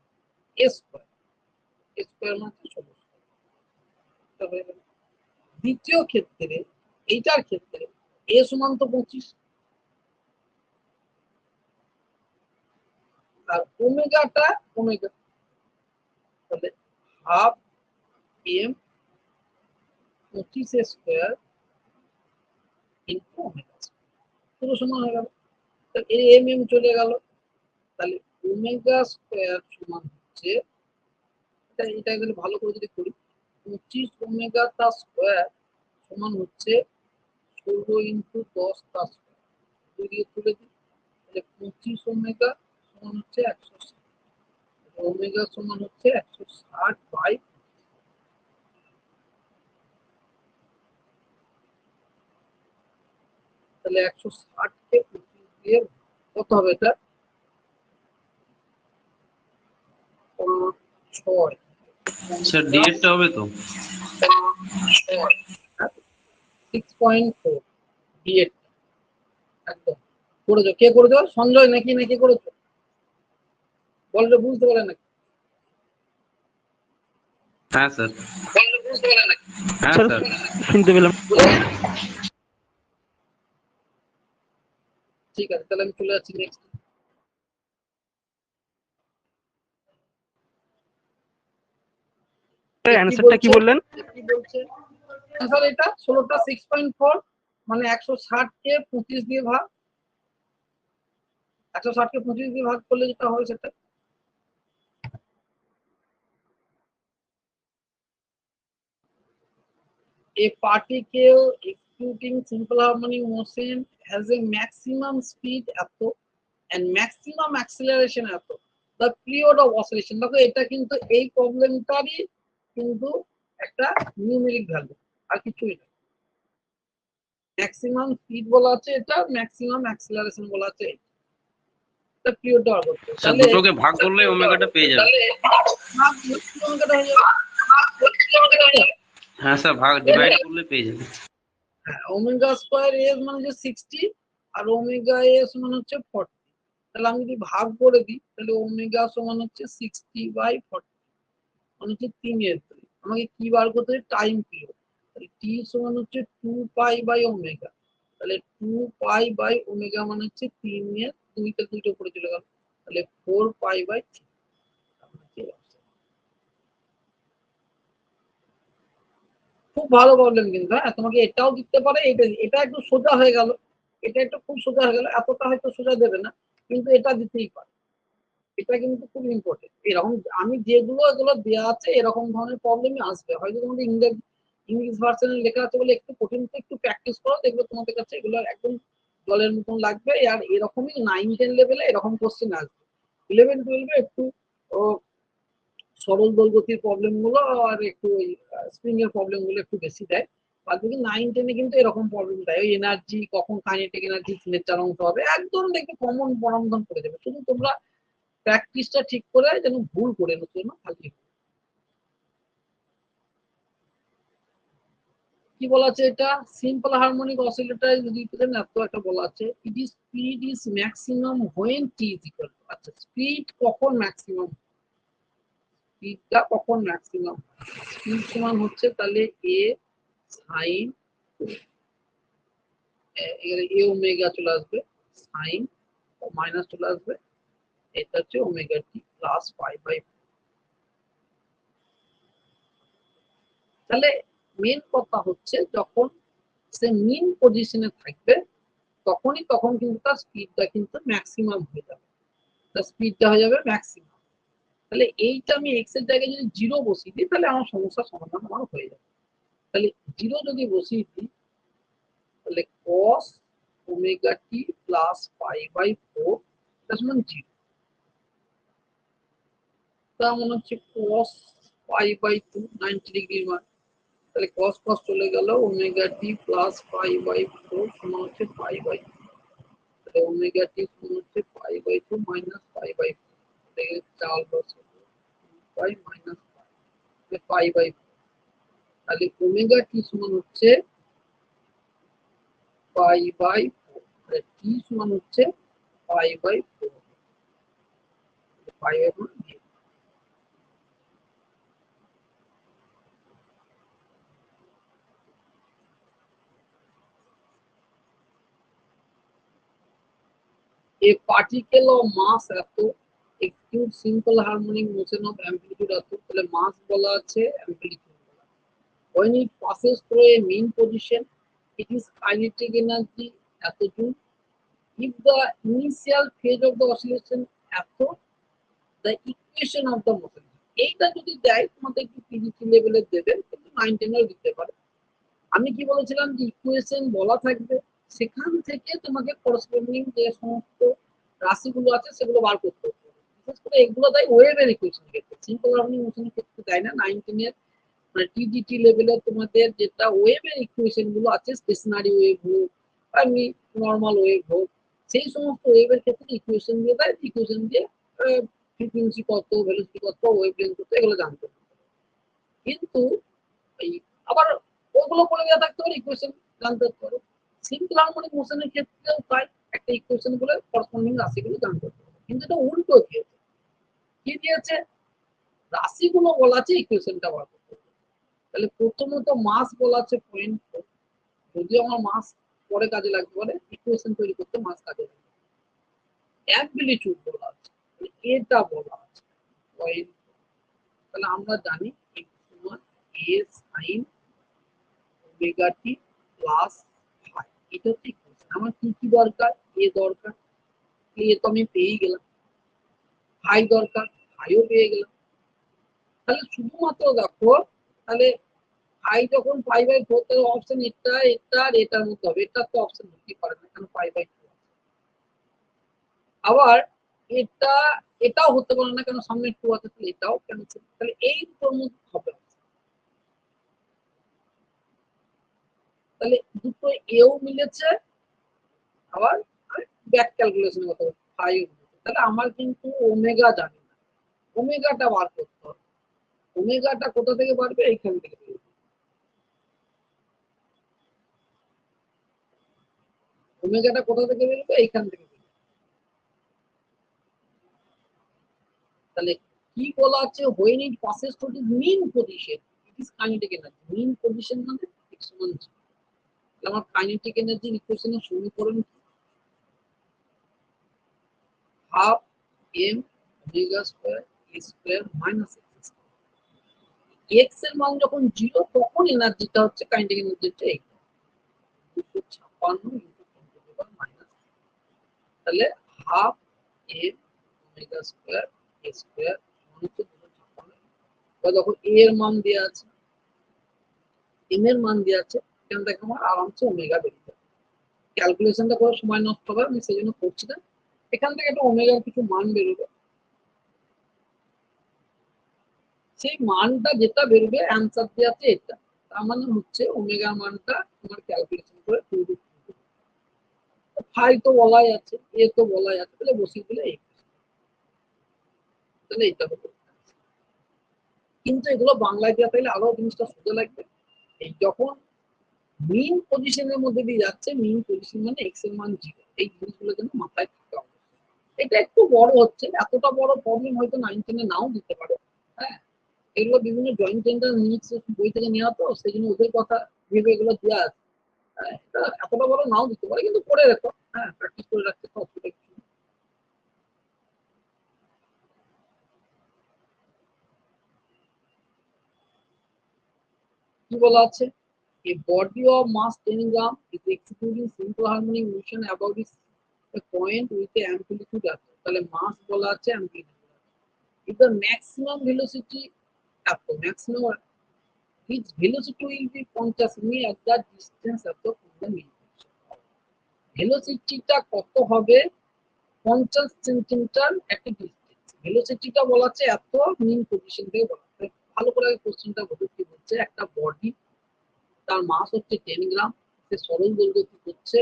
এ স্কয়ার, এ স্কয়ার মানে 16। দ্বিতীয় ক্ষেত্রে এইটার ক্ষেত্রে এ সমান তো 25 আর ওমেগাটা ওমেগা, তাহলে half m 25 square into omega পুরো সমান হয়ে গেল। এই এম এম চলে গেল, তাহলে ওমেগা স্কয়ার সমান হচ্ছে এটা গেলে ভালো করে যদি করি 25 ওমেগা তা স্কয়ার সমান হচ্ছে 16 ইনটু 10 তা স্কয়ার, দুই দিয়ে তুলে দিই তাহলে 25 ওমেগা সমান হচ্ছে 160, ওমেগা সমান হচ্ছে 160 বাই, তাহলে 160 কে 25 দিয়ে কত হবে এটা 6 স্যার ডি এরটা হবে তো 6.4 D8 একদম করেছো। কে করেছো? সঞ্জয় নাকি নাকি করেছো? বললে বুঝতে পারে নাকি? হ্যাঁ স্যার, বললে বুঝতে পারে নাকি? হ্যাঁ স্যার স্যার। শুনতে পেলাম। ঠিক আছে, তাহলে আমি চলে যাচ্ছি নেক্সট। অ্যানসারটা কি বললেন? কি বলছে স্যার? এটা 16টা 6.4 মানে 160 কে 25 দিয়ে ভাগ, 160 কে 25 দিয়ে ভাগ করলে যেটা হবে সেটা a particle executing simple harmonic motion has a maximum speed এত and maximum acceleration এত, the period of oscillation। দেখো এটা কিন্তু এই প্রবলেমটারই কিন্তু একটা নিউমেরিক ভ্যালু আর কিছুই না। ম্যাক্সিমাম স্পিড বলা আছে এটা, ম্যাক্সিমাম অ্যাক্সিলারেশন বলা আছে এটা, পিরিয়ডটা বার করতে হবে। স্যার তাহলে দুটোকে ভাগ করলে ওমেগাটা পেয়ে যাবে। ওমেগাটা হয়ে যাবে। হ্যাঁ স্যার, ভাগ ডিভাইড করলে পেয়ে যাবে। হ্যাঁ, ওমেগা স্কয়ার এস মানে হচ্ছে 60 আর ওমেগা এস মানে হচ্ছে 40। তাহলে আমি যদি ভাগ করে দিই তাহলে ওমেগা সমান হচ্ছে 60/40 মানে হচ্ছে 3/3। আমাকে কি বার করতে হবে? Time period. তাহলে টি সমান হচ্ছে 2π/ওমেগা, তাহলে 2π/ওমেগা মানে হচ্ছে 3 এর 2টা উপরে চলে গেল, তাহলে 4π/3। খুব ভালো প্রবলেম কিন্তু, হ্যাঁ তোমাকে এটাও দিতে পারে, এটা একটু সোজা হয়ে গেল, এটা একটু খুব সোজা হয়ে গেল, এতটা হয়তো সোজা দেবে না কিন্তু এটা দিতেই পারে। এটা কিন্তু খুব ইম্পর্টেন্ট। এরকম আমি যেগুলো এগুলো দেওয়া আছে এরকম ধরনের প্রবলেমই আসবে, হয়তো তোমাদের ইংলিশ ভার্সনে লেখা আছে বলে একটু কঠিন, একটু প্র্যাকটিস করো, দেখবে তোমাদের কাছে এগুলো একদম জলের মতন লাগবে। আর এরকমই 9-10 লেভেলে এরকম কোশ্চেন আসবে। 11-12 একটু সরল দোলগতির প্রবলেম গুলো আর একটু ওই স্প্রিং এর প্রবলেম গুলো একটু বেশি দেয়। বাদ বাকি 9-10 কিন্তু এরকম প্রবলেম দেয়, ওই এনার্জি কখন কাইনেটিক এনার্জি নেচার অংশ হবে একদম দেখবে কমন বরমদম করে দেবে। শুধু তোমরা প্র্যাকটিসটা ঠিক করে যেন ভুল করে নতুন না খালি। কি বলা আছে এটা সিম্পল হারমোনিক অসিলেটর রিপ্রেজেন্ট এত একটা বলা আছে it is speed is maximum when T is equal to আচ্ছা স্পিড কখন ম্যাক্সিমাম স্পিডটা কখন ম্যাক্সিমাম স্পিড সমান হচ্ছে তাহলে এ সাইন এখানে এ ওমেগা চলে আসবে সাইন মাইনাস চলে আসবে এটা হচ্ছে omega t plus pi by তাহলে মেন কথা হচ্ছে যখন সে মিন পজিশনে থাকবে তখন কিন্তু তার স্পিডটা কিন্তু ম্যাক্সিমাম হয়ে যাবে তার স্পিডটা হয়ে যাবে ম্যাক্সিমাম তাহলে এইটা আমি এক্স এর জায়গায় যদি জিরো বসিয়ে দিই তাহলে আমার সমস্যার সমাধান আমার হয়ে যাবে তাহলে জিরো যদি বসিয়ে দিই তাহলে cos omega t plus pi by 4 তার সমান জিরো তার মানে হচ্ছে cos পাই বাই 2 90 ডিগ্রির মান তাহলে cos cos চলে গেল omega t plus pi by 4 সমান হচ্ছে পাই বাই তাহলে ওমেগা টি সমান হচ্ছে pi by 2 minus pi by 4 তাহলে 4 বসে পাই মাইনাস পাই বাই 4 তাহলে ওমেগা টি সমান হচ্ছে পাই বাই 4 তাহলে টি সমান হচ্ছে pi by 4 pi by 4 a particle of mass এত acute simple harmonic motion of amplitude এত তাহলে mass বলা আছে amplitude বলা আছে when it passes through a mean position it is kinetic energy এত joule if the initial phase of the oscillation এত the equation of the motion এইটা যদি দেয় তোমাদের একটু পিজিটি লেভেলে দেবে কিন্তু 9 এর দিতে পারে আমি কি বলেছিলাম যে ইকুয়েশন বলা থাকবে সেখান থেকে তোমাকে করসপন্ডিং যে সমস্ত রাশিগুলো আছে সেগুলো বার করতে হবে বিশেষ করে এগুলো দেয় ওয়েভের ইকুয়েশন ক্ষেত্রে সিম্পল হারমোনিক মোশনের ক্ষেত্রে দেয় না 9 এর মানে টিজিটি লেভেলে তোমাদের যেটা ওয়েভের ইকুয়েশন গুলো আছে স্টেশনারি ওয়েভ হোক এমনি নর্মাল ওয়েভ হোক সেই সমস্ত ওয়েভের ক্ষেত্রে ইকুয়েশন দিয়ে দেয় ইকুয়েশন দিয়ে ফ্রিকোয়েন্সি কত ভেলোসিটি কত ওয়েভ লেন্থ কত এগুলো জানতে হবে কিন্তু এই আবার ওগুলো বলে দেওয়া থাকতে পারে ইকুয়েশন জানতে পারে সিম্পল হারমোনিক মোশনের ক্ষেত্রেও তাই একটা ইকুয়েশন বলে করসপন্ডিং রাশিগুলো জানতে পারে কিন্তু এটা উল্টো দিয়েছে কি দিয়েছে রাশিগুলো বলা আছে ইকুয়েশনটা বার করতে হবে তাহলে প্রথমত মাস বলা আছে 0.4 যদিও আমার মাস পরে কাজে লাগতে পারে ইকুয়েশন তৈরি করতে মাস কাজে লাগবে অ্যাম্পলিটিউড বলা আছে এটা বলা আছে 0.4 তাহলে আমরা জানি x সমান a sin omega t plus phi এটা হচ্ছে ইকুয়েশন আমার কি কি দরকার এ দরকার এ তো আমি পেয়ে গেলাম ফাই দরকার ফাইও পেয়ে গেলাম তাহলে শুধুমাত্র দেখো তাহলে ফাই যখন পাই বাই 4 তাহলে অপশন এটা এটা আর এটার মধ্যে হবে এটা তো অপশন হতে পারে না কারণ পাই বাই 2 আবার এটা এটাও হতে পারে না কারণ সামনে 2 আছে তাহলে এটাও ক্যান্সেল তাহলে এই দুটোর মধ্যে হবে তাহলে দুটো এও মিলেছে আবার ব্যাক ক্যালকুলেশনের কথা ফাইভ তাহলে আমার কিন্তু ওমেগা জানি না ওমেগাটা বার করতে হবে ওমেগাটা কোথা থেকে বাড়বে এইখান থেকে ওমেগাটা কোথা থেকে বেরোবে এইখান থেকে তাহলে কি বলা আছে when it passes through the mean position it is kinetic energy mean position মানে x সমান 0 তাহলে আমার কাইনেটিক এনার্জির ইকুয়েশনের সমীকরণ half m omega square a square minus x এর মান যখন 0 তখন এনার্জিটা হচ্ছে কাইনেটিক এনার্জিটা এই 256 into 10 to the power minus তাহলে half m omega square a square হচ্ছে 256 বা যখন a এর মান দেয়া আছে m এর মান দেয়া আছে এখান থেকে আমার আরামসে ওমেগা বেরিয়ে যাবে ক্যালকুলেশনটা করে সময় নষ্ট হবে আমি সেজন্য করছি না এখান থেকে একটা ওমেগার কিছু মান বেরোবে সেই মানটা যেটা বেরোবে অ্যান্সার দিয়ে আছে এটা তার মানে হচ্ছে ওমেগার মানটা তোমার ক্যালকুলেশন করে ফাই তো বলাই আছে এ তো বলাই আছে তাহলে বসিয়ে দিলে এই তাহলে এটা হতো কিন্তু এগুলো বাংলায় দেওয়া তাহলে আরো জিনিসটা সোজা লাগবে এই যখন মিন পজিশনের মধ্যে দিয়ে যাচ্ছে, মিন পজিশন মানে এক্স এর মান 0, এই জিনিসগুলো যেন মাথায় থাকতে হবে। এটা একটু বড় হচ্ছে, এতটা বড় প্রবলেম হয়তো 9 10 এ নাও দিতে পারে। হ্যাঁ, এগুলো বিভিন্ন জয়েন্ট টেন্ডার নিউজ বই থেকে নেওয়া, তো সেই জন্য ওদের কথা ভেবে এগুলো দেওয়া আছে। হ্যাঁ, এটা এতটা বড় নাও দিতে পারে, কিন্তু করে রাখো। হ্যাঁ, প্র্যাকটিস করে রাখতে তো অসুবিধা কিছু নেই। কি বলা আছে? A body of mass 10 gram is executing simple harmonic motion about a point with a amplitude আছে, তাহলে মাস বলা আছে, amplitude আছে। If the maximum velocity এত, maximum its velocity will be 50 semi at the distance of the middle. ভেলোসিটিটা কত হবে? 50 সেন্টিমিটার একটা ডিস্টেন্স। ভেলোসিটিটা বলা আছে এত, মিন পজিশন থেকে বলা আছে। ভালো করে কোশ্চেনটা বলতে কি বলছে, একটা বডি, তার মাস হচ্ছে 10 গ্রাম, সে সরল দৈর্ঘ্য হচ্ছে,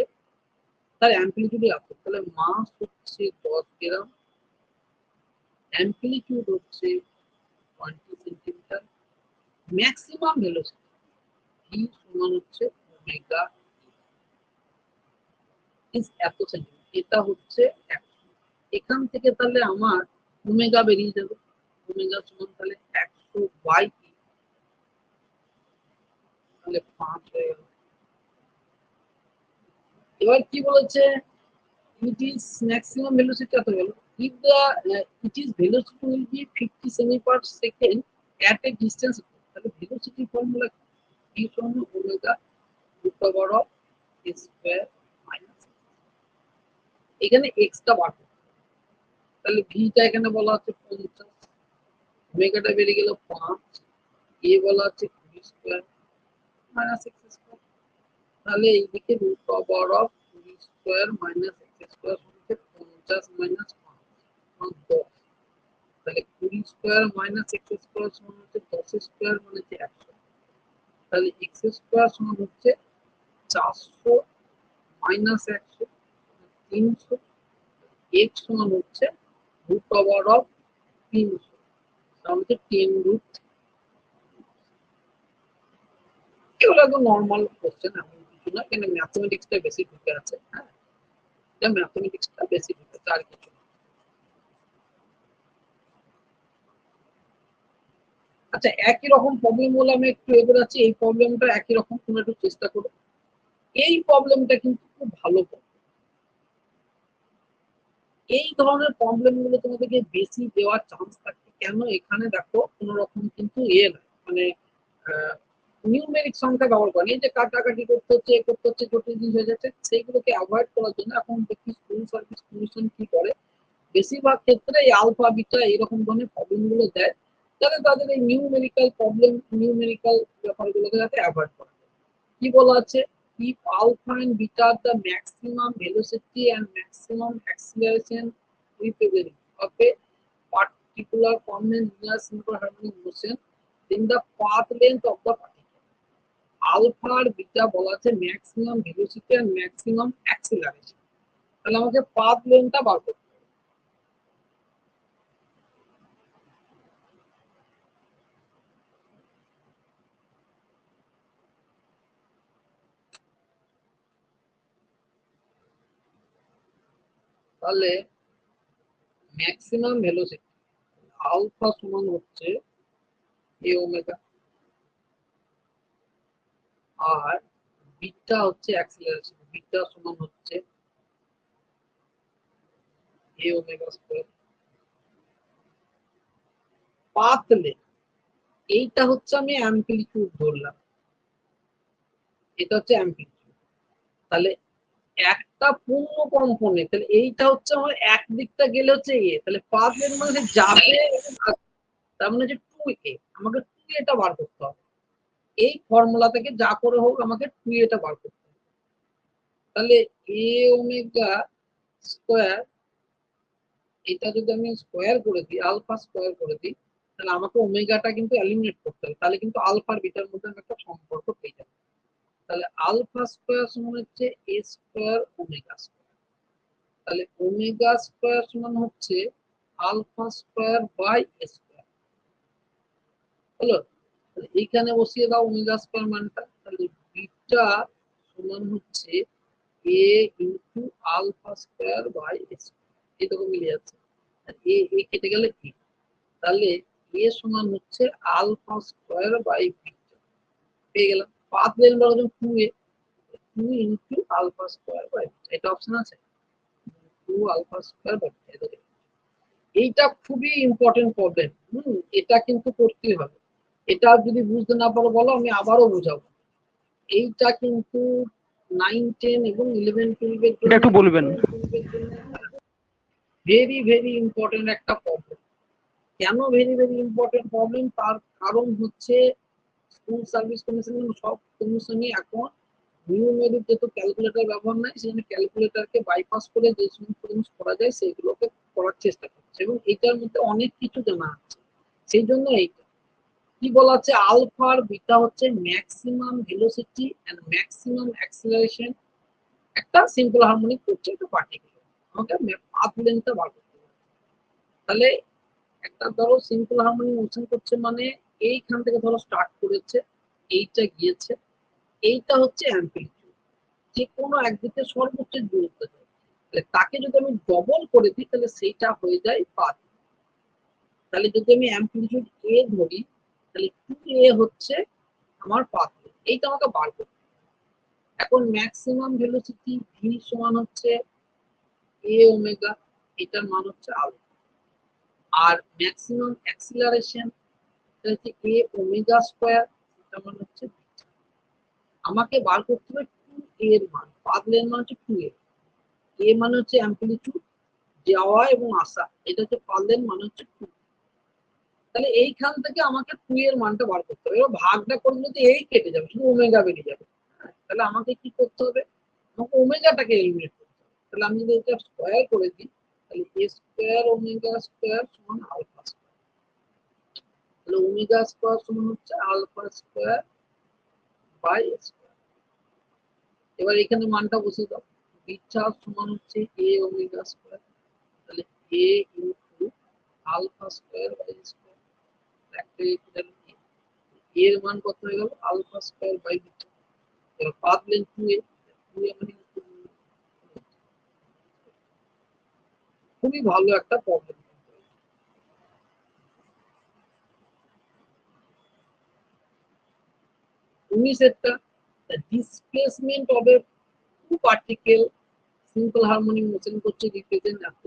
তার অ্যাম্পলিটিউড এত, তাহলে মাস হচ্ছে 10 গ্রাম, অ্যাম্পলিটিউড হচ্ছে 20 সেন্টিমিটার, ম্যাক্সিমাম ভেলোসিটি ভি সমান হচ্ছে ওমেগা ইজ এত সেন্টিমিটার, এটা হচ্ছে 100। এখান থেকে তাহলে আমার ওমেগা বেরিয়ে যাবে, ওমেগা সমান তাহলে 100 বাই, তাহলে 5 হয়ে গেল। এবার কি বলেছে, it is maximum velocity কত গেল, if the it is velocity will be 50 semi per second at a distance, তাহলে velocity ফর্মুলা কি সমান omega root over of square minus, এখানে x টা বার করতে হবে। তাহলে v টা এখানে বলা আছে 50, ওমেগাটা বেরিয়ে গেল 5, a বলা আছে 20 স্কয়ার মাইনাস x স্কয়ার, তাহলে এইদিকে root over of 20 square minus x square হচ্ছে 50 মাইনাস 5 মানে 10, তাহলে 20 স্কয়ার মাইনাস x স্কয়ার সমান হচ্ছে 10 স্কয়ার মানে হচ্ছে 100, তাহলে x স্কয়ার সমান হচ্ছে 400 মাইনাস 100 300, x সমান হচ্ছে রুট ওভার অফ 300, তাহলে হচ্ছে 10 রুট। এগুলো একদম নর্মাল কোশ্চেন, এমন কিছু না, কিন্তু ম্যাথমেটিক্সটা বেশি ঢুকে আছে। হ্যাঁ, এটা ম্যাথমেটিক্সটা বেশি ঢুকে আছে, আর কিছু না। আচ্ছা, একই রকম প্রবলেম বলে আমি একটু এগোচ্ছি, এই প্রবলেমটা একই রকম, তোমরা একটু চেষ্টা করো। এই প্রবলেমটা কিন্তু খুব ভালো প্রবলেম। এই ধরনের প্রবলেম গুলো তোমাদেরকে বেশি দেওয়ার চান্স থাকে, কেন? এখানে দেখো কোন রকম কিন্তু না, মানে নিউমেরিক সংখ্যা ব্যবহার করেন, এই যে কাটাকাটি করতে হচ্ছে, করতে হচ্ছে, জটিল জিনিস হয়ে যাচ্ছে, সেইগুলোকে অ্যাভয়েড করার জন্য এখন দেখি স্কুল সার্ভিস কমিশন কি করে, বেশিরভাগ ক্ষেত্রে এই আলফা বিটা এরকম ধরনের প্রবলেম গুলো দেয়, যাতে তাদের এই নিউমেরিক্যাল প্রবলেম, নিউমেরিক্যাল ব্যাপারগুলোকে যাতে অ্যাভয়েড করা যায়। কি বলা আছে, if alpha and beta are the maximum velocity and maximum acceleration with a very of a particular common linear simple harmonic motion, then the path length of the particle alpha R beta বলা আছে maximum velocity and maximum acceleration, তাহলে আমাকে path lengthটা বার করতে হবে। তাহলে ম্যাক্সিমাম ভেলোসিটি আলফা সমান হচ্ছে এ ওমেগা, আর বিটা হচ্ছে অ্যাক্সিলারেশন, বিটা সমান হচ্ছে এ ওমেগা স্কয়ার। পাথ লেন্থ, এইটা হচ্ছে আমি অ্যাম্পলিটিউড ধরলাম, এটা হচ্ছে অ্যাম্পলিটিউড, তাহলে একটা পূর্ণ কম্পনে, তাহলে এইটা হচ্ছে আমার এক দিকটা গেলে হচ্ছে এ, তাহলে পাথ লেন্থ মানে যাবে, তার মানে হচ্ছে 2a, আমাকে 2a টা বার করতে হবে। এই ফর্মুলা থেকে যা করে হোক আমাকে 2a টা বার করতে হবে। তাহলে এ ওমেগা স্কয়ার, এটা যদি আমি স্কয়ার করে দিই, আলফা স্কয়ার করে দিই, তাহলে আমাকে ওমেগাটা কিন্তু এলিমিনেট করতে হবে, তাহলে কিন্তু আলফা আর বিটার মধ্যে আমি একটা সম্পর্ক পেয়ে যাবো। তাহলে আলফা স্কয়ার সমান হচ্ছে এ স্কয়ার ওমেগা স্কয়ার, তাহলে ওমেগা স্কয়ার সমান হচ্ছে alpha square by a square, হলো? তাহলে এইখানে বসিয়ে দাও ওমেগা স্কয়ার মানটা, তাহলে বিটা সমান হচ্ছে a into alpha square by s, এই তো মিলে যাচ্ছে। আর এ কেটে গেলে কি, তাহলে এ সমান হচ্ছে আলফা স্কোয়ার বাই বিটা, পেয়ে গেলাম। পাথ লেন্থ বলা যাবে 2a, 2 into alpha square by beta, এটা অপশন আছে 2 আলফা স্কোয়ার বাই বিটা। এইটা খুবই ইম্পর্টেন্ট প্রবলেম, এটা কিন্তু করতেই হবে। এটা যদি বুঝতে না পারো বলো, আমি আবারও বোঝাবো। এইটা কিন্তু 9, 10 এবং 11, 12 এর এটা একটু বলবেন। ভেরি ভেরি ইম্পর্টেন্ট একটা প্রবলেম। কেন ভেরি ভেরি ইম্পর্টেন্ট প্রবলেম, তার কারণ হচ্ছে স্কুল সার্ভিস কমিশন সব কমিশনই এখন নিউমেরিক যেহেতু ক্যালকুলেটর ব্যবহার নাই, সেজন্য ক্যালকুলেটরকে বাইপাস করে যে সমস্ত জিনিস করা যায় সেগুলোকে করার চেষ্টা করছে, এবং এটার মধ্যে অনেক কিছু জানা আছে। সেই জন্য এইটা কি বলা আছে, আলফা আর বিটা হচ্ছে maximum velocity and maximum acceleration একটা সিম্পল হারমোনিক করছে একটা পার্টিকেল, আমাকে পাথ লেন্থটা বার করতে হবে। তাহলে একটা ধরো সিম্পল হারমোনিক মোশন করছে মানে এইখান থেকে ধরো স্টার্ট করেছে, এইটা গিয়েছে, এইটা হচ্ছে অ্যাম্পলিটিউড, যে কোনো একদিকে সর্বোচ্চ দূরত্ব যায়। তাহলে তাকে যদি আমি ডবল করে দিই তাহলে সেইটা হয়ে যায় পাথ। তাহলে যদি আমি অ্যাম্পলিটিউড এ ধরি তাহলে 2a হচ্ছে আমার পাথ, এইটা আমাকে বার করতে হবে। এখন ম্যাক্সিমাম ভেলোসিটি ভি সমান হচ্ছে এ ওমেগা, এটার মান হচ্ছে আলফা, আর ম্যাক্সিমাম অ্যাক্সিলারেশন হচ্ছে এ ওমেগা স্কয়ার, এটার মান হচ্ছে বিটা। আমাকে বার করতে হবে 2a এর মান, পাথ লেন্থ মান হচ্ছে 2a, এ মানে হচ্ছে অ্যাম্পলিটিউড যাওয়া এবং আসা, এটা হচ্ছে পাথ লেন্থ মানে হচ্ছে 2। তাহলে এইখান থেকে আমাকে 2 এর মানটা বার করতে হবে। এবার ভাগটা করলে তো এই কেটে যাবে, শুধু ওমেগা বেরিয়ে যাবে। তাহলে আমাকে কি করতে হবে, আমাকে ওমেগাটাকে এলিমিনেট করতে হবে। তাহলে আমি যদি এটা স্কয়ার করে দিই তাহলে এ স্কয়ার ওমেগা স্কয়ার সমান আলফা স্কয়ার, তাহলে ওমেগা স্কয়ার সমান হচ্ছে আলফা স্কয়ার বাই স্কয়ার। এবার এখানে মানটা বসিয়ে দাও, বিটা সমান হচ্ছে এ ওমেগা স্কয়ার, তাহলে a into alpha square by square, একটা এর মান কত হয়ে গেল আলফা স্কয়ার বাই বিটা। এবার পাথ লেন্থ 2a, 2a মানে খুবই ভালো একটা প্রবলেম। 19 এরটা, displacement of a to particle simple harmonic motion করছে রিপ্রেজেন্ট এত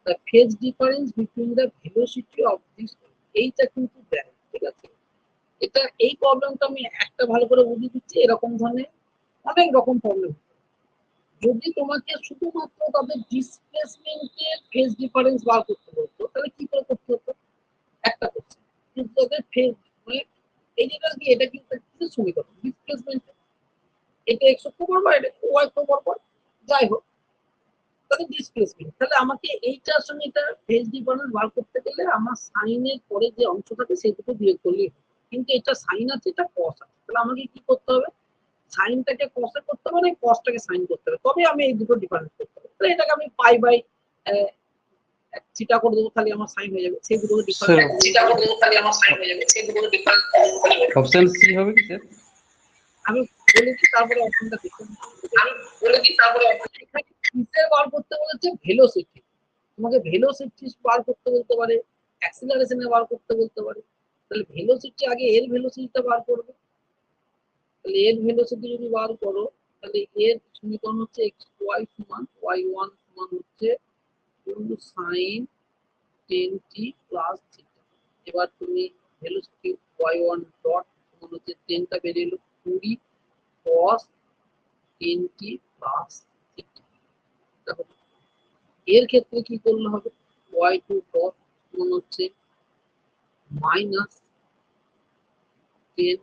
the phase difference between the velocity of this, এইটা কিন্তু দেয়, ঠিক আছে। এটা এই প্রবলেমটা আমি একটা ভালো করে বুঝিয়ে দিচ্ছি, এরকম ধরনের অনেক রকম প্রবলেম। যদি তোমাকে শুধুমাত্র তাদের ডিসপ্লেসমেন্টের ফেজ ডিফারেন্স বার করতে বলতো তাহলে কি করে করতে হতো, একটা করছে, কিন্তু তাদের ফেজ মানে এই যেটা কি, এটা কিন্তু একটা সমীকরণ ডিসপ্লেসমেন্ট, এটা এক্স অক্ষ বরাবর এটা ওয়াই অক্ষ বরাবর, যাই হোক তাহলে ডিসপ্লেসমেন্ট। তাহলে আমাকে এইটার সঙ্গে এটা ফেজ ডিফারেন্স বার করতে গেলে আমার সাইনের পরে যে অংশ থাকে সেই দুটো বিয়োগ করলেই, কিন্তু এটা সাইন আছে এটা কস আছে, তাহলে আমাকে কি করতে হবে, সাইনটাকে কসে করতে হবে না কসটাকে সাইন করতে হবে, তবে আমি এই দুটো ডিফারেন্স করতে হবে। তাহলে এটাকে আমি পাই বাই থিটা করে দেবো, তাহলে আমার সাইন হয়ে যাবে, সেই দুটো ডিফারেন্স থিটা করে দেবো, তাহলে আমার সাইন হয়ে যাবে, সেই দুটো ডিফারেন্স। অপশন সি হবে কি স্যার? আমি বলে দিই তারপরে অপশনটা দেখুন, আমি বলে দিই তারপরে কিসের বার করতে বলেছে, ভেলোসিটি, তোমাকে ভেলোসিটি বার করতে বলতে পারে, অ্যাক্সিলারেশনে বার করতে বলতে পারে। তাহলে ভেলোসিটি আগে এর ভেলোসিটিটা বার করবে, তাহলে এর ভেলোসিটি যদি বার করো তাহলে এর সমীকরণ হচ্ছে এক্স ওয়াই সমান y1 সমান হচ্ছে 2 sin 10t প্লাস থিটা। এবার তুমি ভেলোসিটি y1 ডট সমান হচ্ছে 10টা বেরিয়ে এলো 20 cos 10t প্লাস থিটা। দেখো এর ক্ষেত্রে কি করলে হবে, y2 ডট সমান হচ্ছে মাইনাস 10,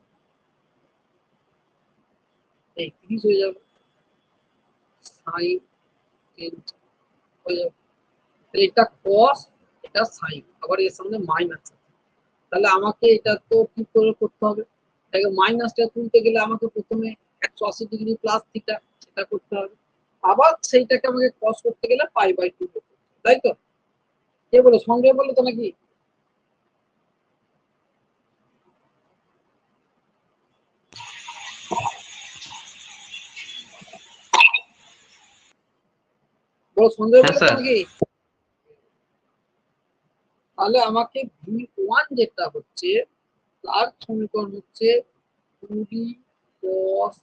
30 হয়ে যাবে sin 10 হয়ে যাবে, এটা cos এটা sin, আবার এর সামনে মাইনাস, তাহলে আমাকে এটা তো কি করে করতে হবে, এটাকে মাইনাসটা তুলতে গেলে আমাকে প্রথমে 180 ডিগ্রি প্লাস থিটা সেটা করতে হবে, আবার সেইটাকে আমাকে cos করতে গেলে পাই বাই 2 করতে হবে, তাই তো। কে বলে সঙ্গে বলে তো নাকি, বড় সন্দেহ হ্যাঁ, হচ্ছে স্যার। নাকি? তাহলে আমাকে V1 যেটা হচ্ছে তার সমীকরণ হচ্ছে 2D cos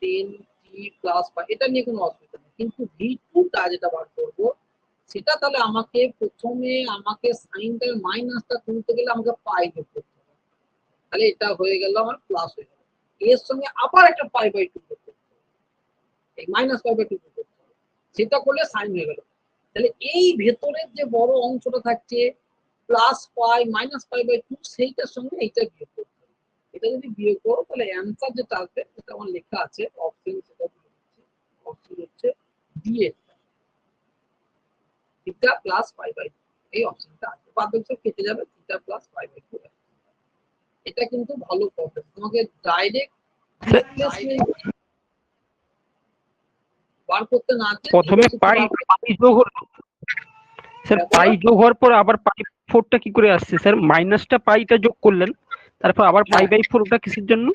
10t প্লাস বা এটা নিয়ে কোনো অসুবিধা নেই, কিন্তু V2 টা যেটা বার করবো সেটা তাহলে আমাকে প্রথমে আমাকে সাইনটার মাইনাসটা তুলতে গেলে আমাকে পাই যোগ করতে হবে। তাহলে এটা হয়ে গেল আমার প্লাস হয়ে গেল, এর সঙ্গে আবার একটা পাই বাই 2 করতে হবে, এই মাইনাস পাই বাই 2 করতে হবে, সেটা করলে সাইন হয়ে গেল। তাহলে এই ভেতরের যে বড় অংশটা থাকছে plus pi minus pi by 2 সেইটার সঙ্গে এইটা বিয়োগ করতে হবে। এটা যদি বিয়োগ করো তাহলে অ্যান্সার যেটা আসবে সেটা আমার লেখা আছে অপশন, সেটা অপশন হচ্ছে ডি এর থিটা প্লাস পাই বাই 2, এই অপশনটা আছে, বাদ বাকি সব কেটে যাবে, থিটা প্লাস পাই বাই 2। এটা কিন্তু ভালো প্রবলেম, তোমাকে ডাইরেক্ট রিপ্লেসমেন্ট বার করতে না দিয়ে প্রথমে পাই যোগ হলো স্যার, পাই যোগ হওয়ার পর আবার পাই 4টা কি করে আসছে স্যার? মাইনাসটা পাইটা যোগ করলেন, তারপর আবার পাই বাই 4, ওটা কিসের জন্য?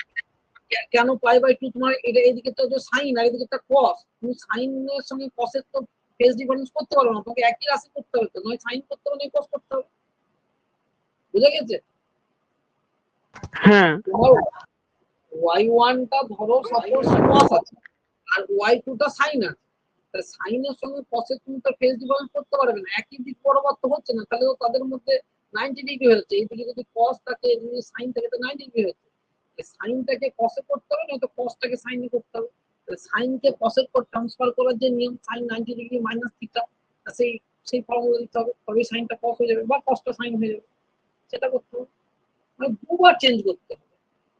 কেন পাই বাই 2? তোমার এটা এদিকে তো সাইন আর এদিকে একটা কস, তুমি সাইনের সঙ্গে কসের তো ফেজ ডিফারেন্স করতে পারো না, তোমাকে একই রাশি করতে হবে, তো নয় সাইন করতে হবে নয় কস করতে হবে, বুঝে গেছে? হ্যাঁ, তোমার y1 টা ধরো সাপোজ কস আছে আর y2 টা সাইন আছে, তা সাইনের সঙ্গে কসের তুমি তো ফেজ ডিফারেন্স করতে পারবে না, একই দিক বরাবর তো হচ্ছে না, তাহলে তো তাদের মধ্যে 90 ডিগ্রি হচ্ছে, এইদিকে যদি কস থাকে এদিকে সাইন থাকে তো 90 ডিগ্রি হচ্ছে, সাইনটাকে কসে করতে হবে না তো কসটাকে সাইনে করতে হবে, সাইনকে কসের পর ট্রান্সফার করার যে নিয়ম সাইন 90 ডিগ্রি মাইনাস থিটা, সেই সেই ফর্মুলা দিতে হবে, তবে সাইনটা কস হয়ে যাবে বা কসটা সাইন হয়ে যাবে, সেটা করতে হবে। মানে দুবার চেঞ্জ করতে হবে,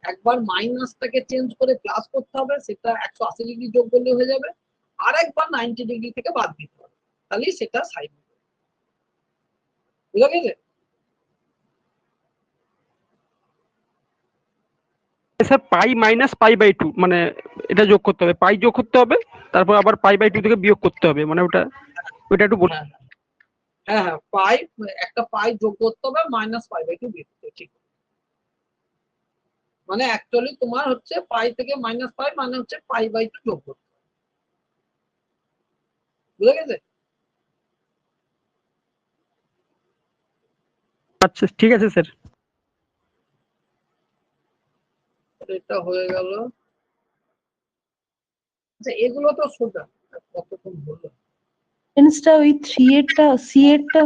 একবার মাইনাসটাকে চেঞ্জ করে প্লাস করতে হবে, সেটা 180 ডিগ্রি যোগ করলে হয়ে যাবে, আর একবার 90 ডিগ্রি থেকে বাদ দিতে হবে, তাহলে সেটা সাইন হবে, বুঝা গেছে? Sir pi minus pi by 2 মানে এটা যোগ করতে হবে, পাই যোগ করতে হবে, তারপর আবার পাই বাই 2 থেকে বিয়োগ করতে হবে, মানে ওটা একটু বলুন। হ্যাঁ হ্যাঁ হ্যাঁ, পাই একটা পাই যোগ করতে হবে মাইনাস পাই বাই 2 বিয়োগ করতে হবে, ঠিক। মানে অ্যাকচুয়ালি তোমার হচ্ছে পাই থেকে মাইনাস পাই মানে হচ্ছে পাই বাই 2 যোগ করতে হবে, বুঝা গেছে? আচ্ছা ঠিক আছে স্যার। এটা হয়ে গেল। আচ্ছা এগুলো তো সোজা, কতক্ষণ হলো? টা ওই 3 এরটা সি এরটা